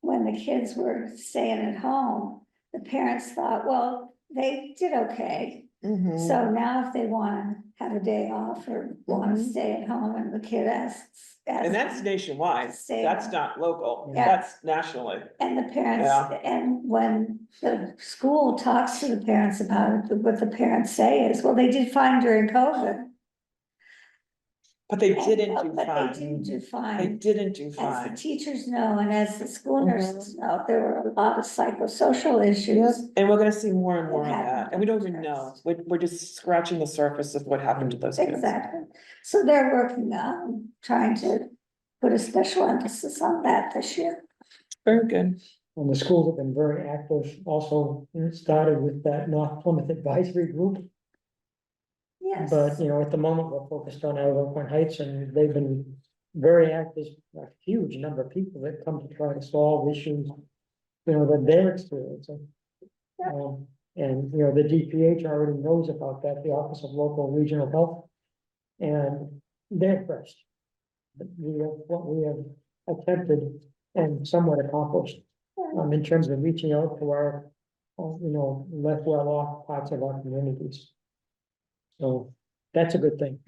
when the kids were staying at home, the parents thought, well, they did okay. So now if they wanna have a day off or wanna stay at home and the kid asks. And that's nationwide. Stay That's home. not local. Yeah. That's nationally. And the parents, Yeah. and when the school talks to the parents about it, what the parents say is, well, they did fine during COVID. But they And, didn't do But fine. they didn't do They fine. didn't do As the fine. teachers know, and as the school nurses know, there were a lot of psychosocial Yep, issues. and we're gonna see more and more of That that, happened. and we don't even know, we're just scratching the surface of what happened to those kids. Exactly. So they're working on trying to put a special emphasis on that this year. Very good. And the schools have been very active, also started with that North Plymouth Advisory Group. Yes. But, at the moment, we're focused on Algonquin Heights, and they've been very active, a huge number of people that come to try to solve issues, that they're experiencing. And, the DPH already knows about that, the Office of Local and Regional Health. And they're impressed. What we have attempted and somewhat accomplished, in terms of reaching out to our less well-off parts of our communities. So that's a good thing.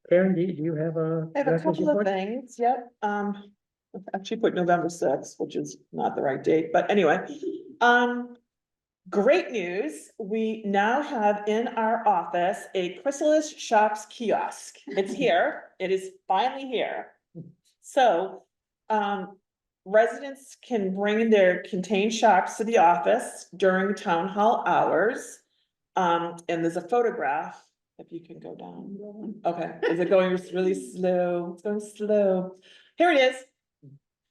Karen, do you have a? I have a reference couple of report? things, yep, I've actually put November sixth, which is not the right date, but anyway. Great news, we now have in our office a Chrysalis Shops kiosk. It's here, it is finally here. So, residents can bring their contained shops to the office during town hall hours. And there's a photograph, if you can go down. Okay, is it going really slow? It's going slow. Here it is.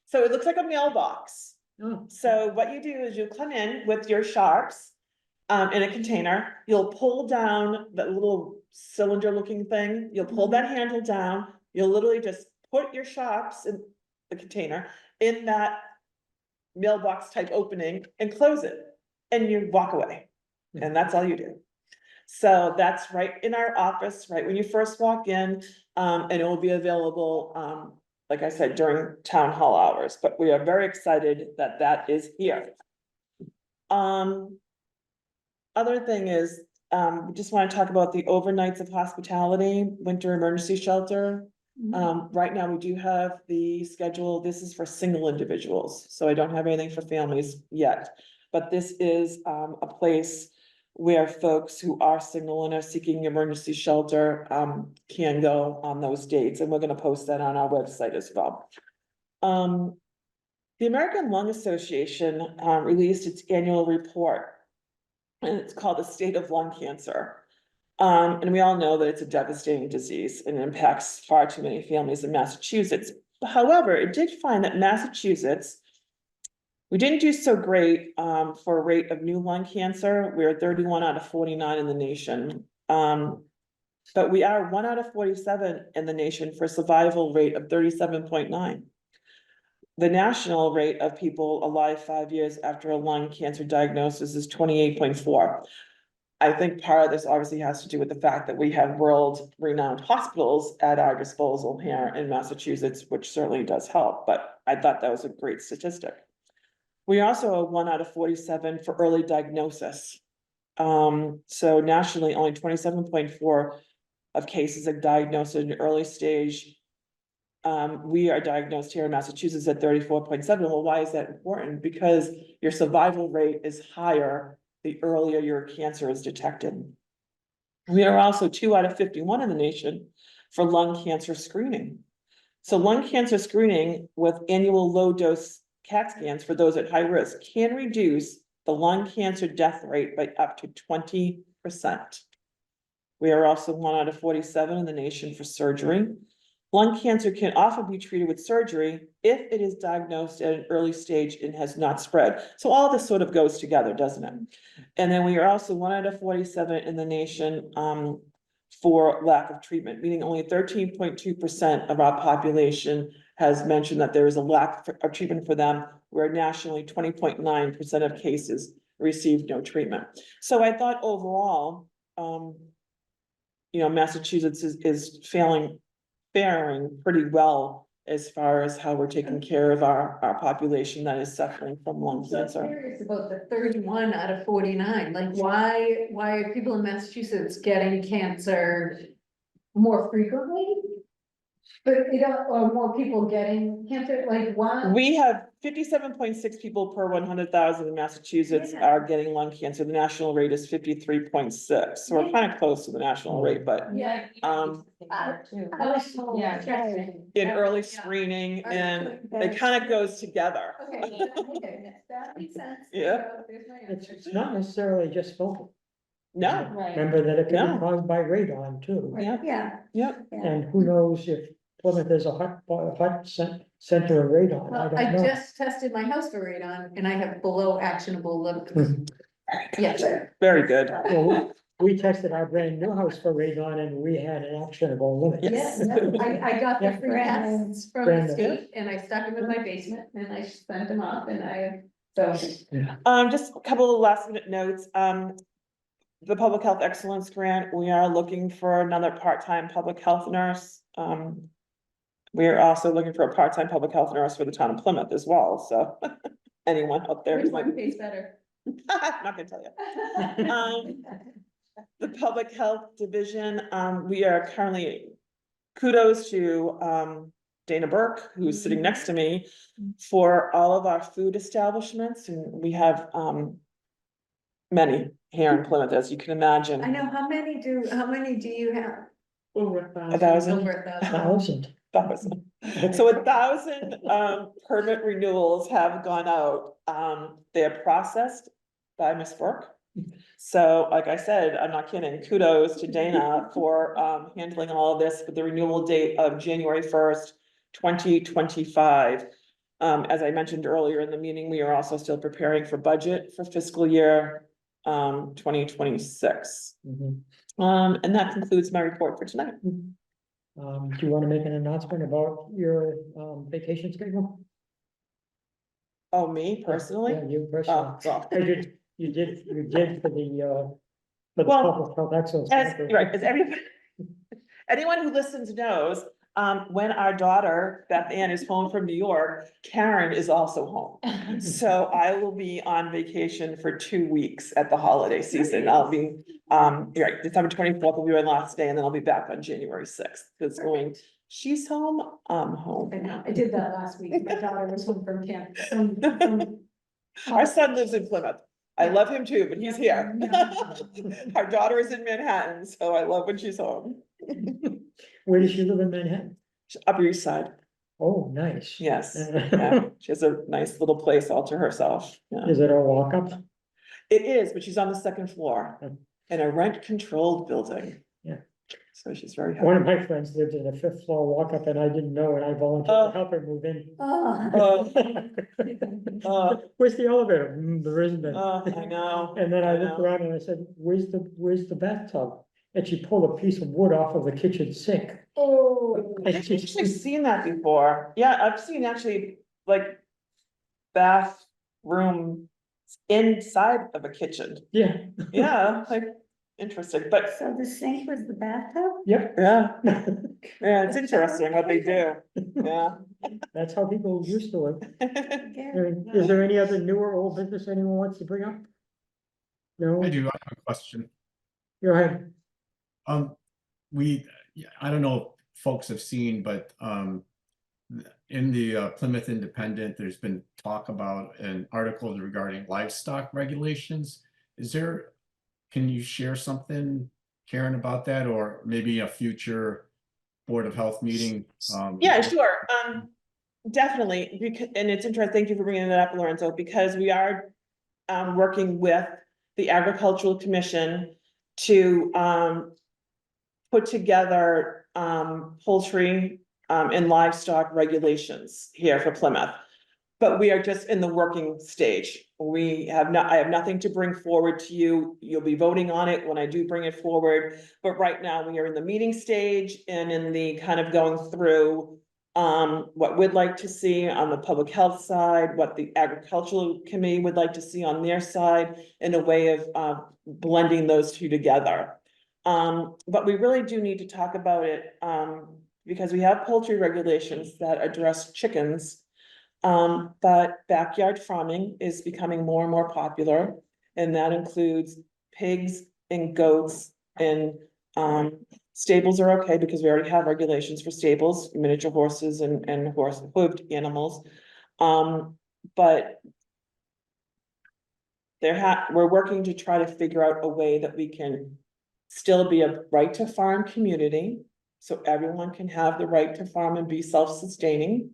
So it looks like a mailbox. Oh, So what you do is you come in with your shops in a container, you'll pull down that little cylinder looking thing, you'll pull that handle down, you'll literally just put your shops in the container in that mailbox type opening and close it, and you walk away. And that's all you do. So that's right in our office, right when you first walk in, and it will be available, like I said, during town hall hours, but we are very excited that that is here. Other thing is, we just want to talk about the overnights of hospitality, winter emergency shelter. Right now, we do have the schedule, this is for single individuals, so I don't have anything for families yet. But this is, a place where folks who are single and are seeking emergency shelter, can go on those dates, and we're gonna post that on our website as well. The American Lung Association, released its annual report. And it's called The State of Lung Cancer. And we all know that it's a devastating disease and impacts far too many families in Massachusetts. However, it did find that Massachusetts, we didn't do so great for a rate of new lung cancer. We're 31 out of 49 in the nation. But we are 1 out of 47 in the nation for a survival rate of 37.9. The national rate of people alive 5 years after a lung cancer diagnosis is 28.4. I think part of this obviously has to do with the fact that we have world-renowned hospitals at our disposal here in Massachusetts, which certainly does help, but I thought that was a great statistic. We also are 1 out of 47 for early diagnosis. So nationally, only 27.4 of cases are diagnosed in an early stage. We are diagnosed here in Massachusetts at 34.7. Well, why is that important? Because your survival rate is higher the earlier your cancer is detected. We are also 2 out of 51 in the nation for lung cancer screening. So lung cancer screening with annual low dose CAT scans for those at high risk can reduce the lung cancer death rate by up to 20%. We are also 1 out of 47 in the nation for surgery. Lung cancer can often be treated with surgery if it is diagnosed at an early stage and has not spread. So all this sort of goes together, doesn't it? And then we are also 1 out of 47 in the nation for lack of treatment, meaning only 13.2% of our population has mentioned that there is a lack of treatment for them, where nationally 20.9% of cases receive no treatment. So I thought overall, Massachusetts is faring pretty well as far as how we're taking care of our population that is suffering from lung So I'm cancer. curious about the 31 out of 49, like why are people in Massachusetts getting cancer more frequently? But or more people getting cancer, like why? We have 57.6 people per 100,000 in Massachusetts Yeah. are getting lung cancer. The national rate is 53.6. So we're kind of close to the national rate, but Yeah. I was told. Yeah. in early screening, and it kind of goes together. Okay, that makes sense. Yeah. There's my answer. it's not necessarily just smoking. No, Right. Remember that it can No. be caused by radon too. yeah, Yeah, yep. yeah. And who knows if Plymouth is a hot center of radon, I Well, don't I know. just tested my house for radon and I have below actionable limits. Yes. Very good. Well, we tested our brand new house for radon and we had an actionable limit. Yes, I got the Yeah. free tests from the Brandon. state and I stuck them in my basement and I spent them off and Just a couple of last minute notes. The Public Health Excellence Grant, we are looking for another part-time public health nurse. We are also looking for a part-time public health nurse for the town of Plymouth as well, so anyone out there. which one pays better? Not gonna tell you. The Public Health Division, we are currently, kudos to, Dana Burke, who's sitting next to me, for all of our food establishments, and we have, many here in Plymouth, as you can imagine. I know, how many do you have? Over A thousand? Over 1,000. 1,000. 1,000. So 1,000 permit renewals have gone out. They're processed by Miss Burke. So like I said, I'm not kidding, kudos to Dana for handling all of this with the renewal date of January 1st, 2025. As I mentioned earlier in the meeting, we are also still preparing for budget for fiscal year 2026. Mhm. And that concludes my report for tonight. Do you want to make an announcement about your vacation schedule? Oh, me personally? Yeah, you personally. Oh, well. You did for the Well, public health excellence. As, Center. right, as everybody, anyone who listens knows, when our daughter Beth Ann is home from New York, Karen is also home. So I will be on vacation for 2 weeks at the holiday season. I'll be, right, December 24th will be my last day, and then I'll be back on January 6th. It's going, she's home, I'm home. I know, I did that last week. My daughter was home from camp. Our son lives in Plymouth. I love him too, but he's here. Our daughter is in Manhattan, so I love when she's home. Where does she live in Manhattan? Upper East Side, Oh, nice. yes. Yeah. She has a nice little place all to herself. Yeah. Is it a walk up? It is, but she's on the second floor Oh. in a rent-controlled building. Yeah. So she's very One happy. of my friends lived in a 5th floor walk up and I didn't know and I volunteered Oh. to help her move in. Oh, Where's the elevator? There isn't any. I know. And then I I looked know. around and I said, where's the bathtub? And she pulled a piece of wood off of the kitchen sink. Oh. I've actually seen that before. Yeah, I've seen actually like bathroom inside of a kitchen. Yeah. Yeah, like interesting, but so the sink was the bathtub? Yep. yeah, yeah, it's interesting what they do. Yeah. That's how people used to live. Yeah. Is there any other new or old business anyone wants to bring up? No? I do, I have a question. Go ahead. I don't know if folks have seen, but in the Plymouth Independent, there's been talk about an article regarding livestock regulations. Can you share something, Karen, about that, or maybe a future Board of Health meeting? Yeah, sure. Definitely, because, and it's interesting, thank you for bringing that up, Lorenzo, because we are working with the Agricultural Commission to put together poultry and livestock regulations here for Plymouth. But we are just in the working stage. I have nothing to bring forward to you. You'll be voting on it when I do bring it forward. But right now, we are in the meeting stage and in the kind of going through what we'd like to see on the public health side, what the agricultural committee would like to see on their side, in a way of blending those two together. But we really do need to talk about it because we have poultry regulations that address chickens. But backyard farming is becoming more and more popular, and that includes pigs and goats, and stables are okay because we already have regulations for stables, miniature horses and horse hooved animals. But we're working to try to figure out a way that we can still be a right to farm community, so everyone can have the right to farm and be self-sustaining,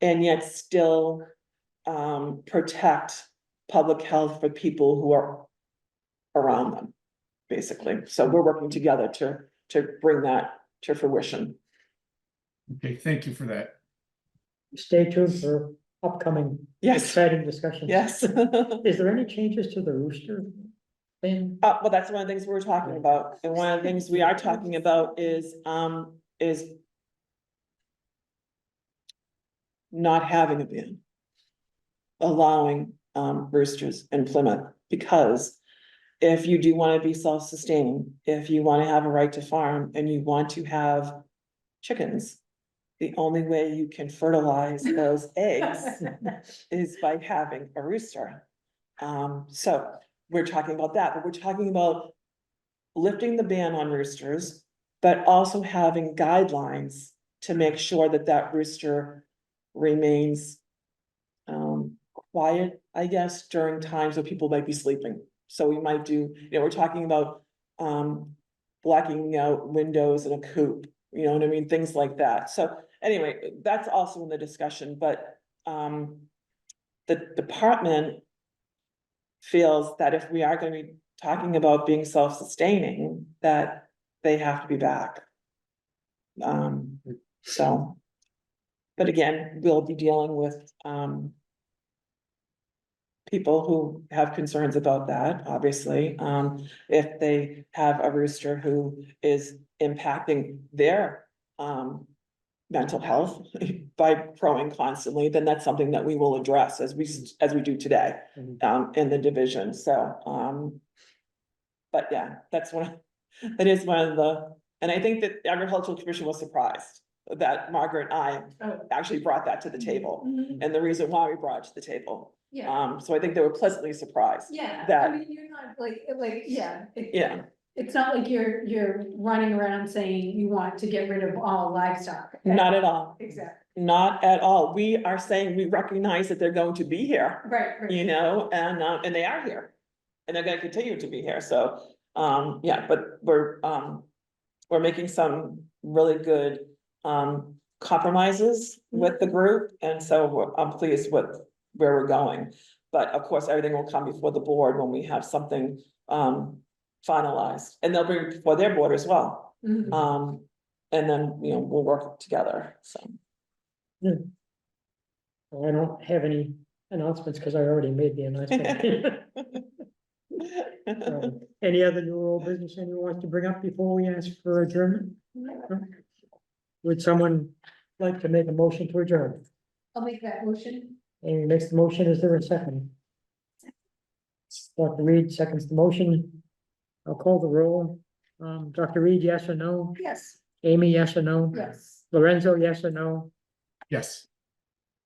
and yet still protect public health for people who are around them, basically. So we're working together to bring that to fruition. Okay, thank you for that. Stay tuned for upcoming Yes, exciting discussions. yes. Is there any changes to the rooster thing? Well, that's one of the things we're talking about, and one of the things we are talking about is not having a ban. Allowing roosters in Plymouth, because if you do want to be self-sustaining, if you want to have a right to farm and you want to have chickens, the only way you can fertilize those eggs is by having a rooster. So we're talking about that, but we're talking about lifting the ban on roosters, but also having guidelines to make sure that that rooster remains quiet, I guess, during times when people might be sleeping. So we might do, we're talking about blacking out windows in a coop, you know what I mean, things like that. So anyway, that's also in the discussion, but the department feels that if we are gonna be talking about being self-sustaining, that they have to be back. So. But again, we'll be dealing with people who have concerns about that, obviously. If they have a rooster who is impacting their mental health by crowing constantly, then that's something that we will address as we do today in the division, so but yeah, that is one of the, and I think that the agricultural commission was surprised that Margaret and I Oh. actually brought that to the table, Mhm. and the reason why we brought it to the table. Yeah, So I think they were pleasantly surprised. yeah, that- I mean, you're not like, yeah. Yeah, It's not like you're running around saying you want to get rid of all livestock. not at all, Exactly, not at all. We are saying we recognize that they're going to be here, right. you know, and they are here. And they're gonna continue to be here, so, yeah, but we're making some really good, compromises with the group, and so I'm pleased with where we're going. But of course, everything will come before the board when we have something, finalized, and they'll bring it before their board as well. Mhm. And then, we'll work together, so. Well, I don't have any announcements because I already made the announcement. Any other new old business anyone wants to bring up before we ask for adjournment? Would someone like to make a motion to adjourn? I'll make that motion. Amy makes the motion, is there a second? Dr. Reed seconds the motion. I'll call the roll. Dr. Reed, yes or no? Yes. Amy, yes or no? Yes. Lorenzo, yes or no? Yes.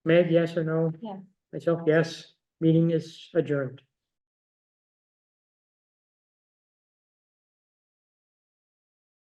Meg, yes or no? Yeah. Myself, yes. Meeting is adjourned.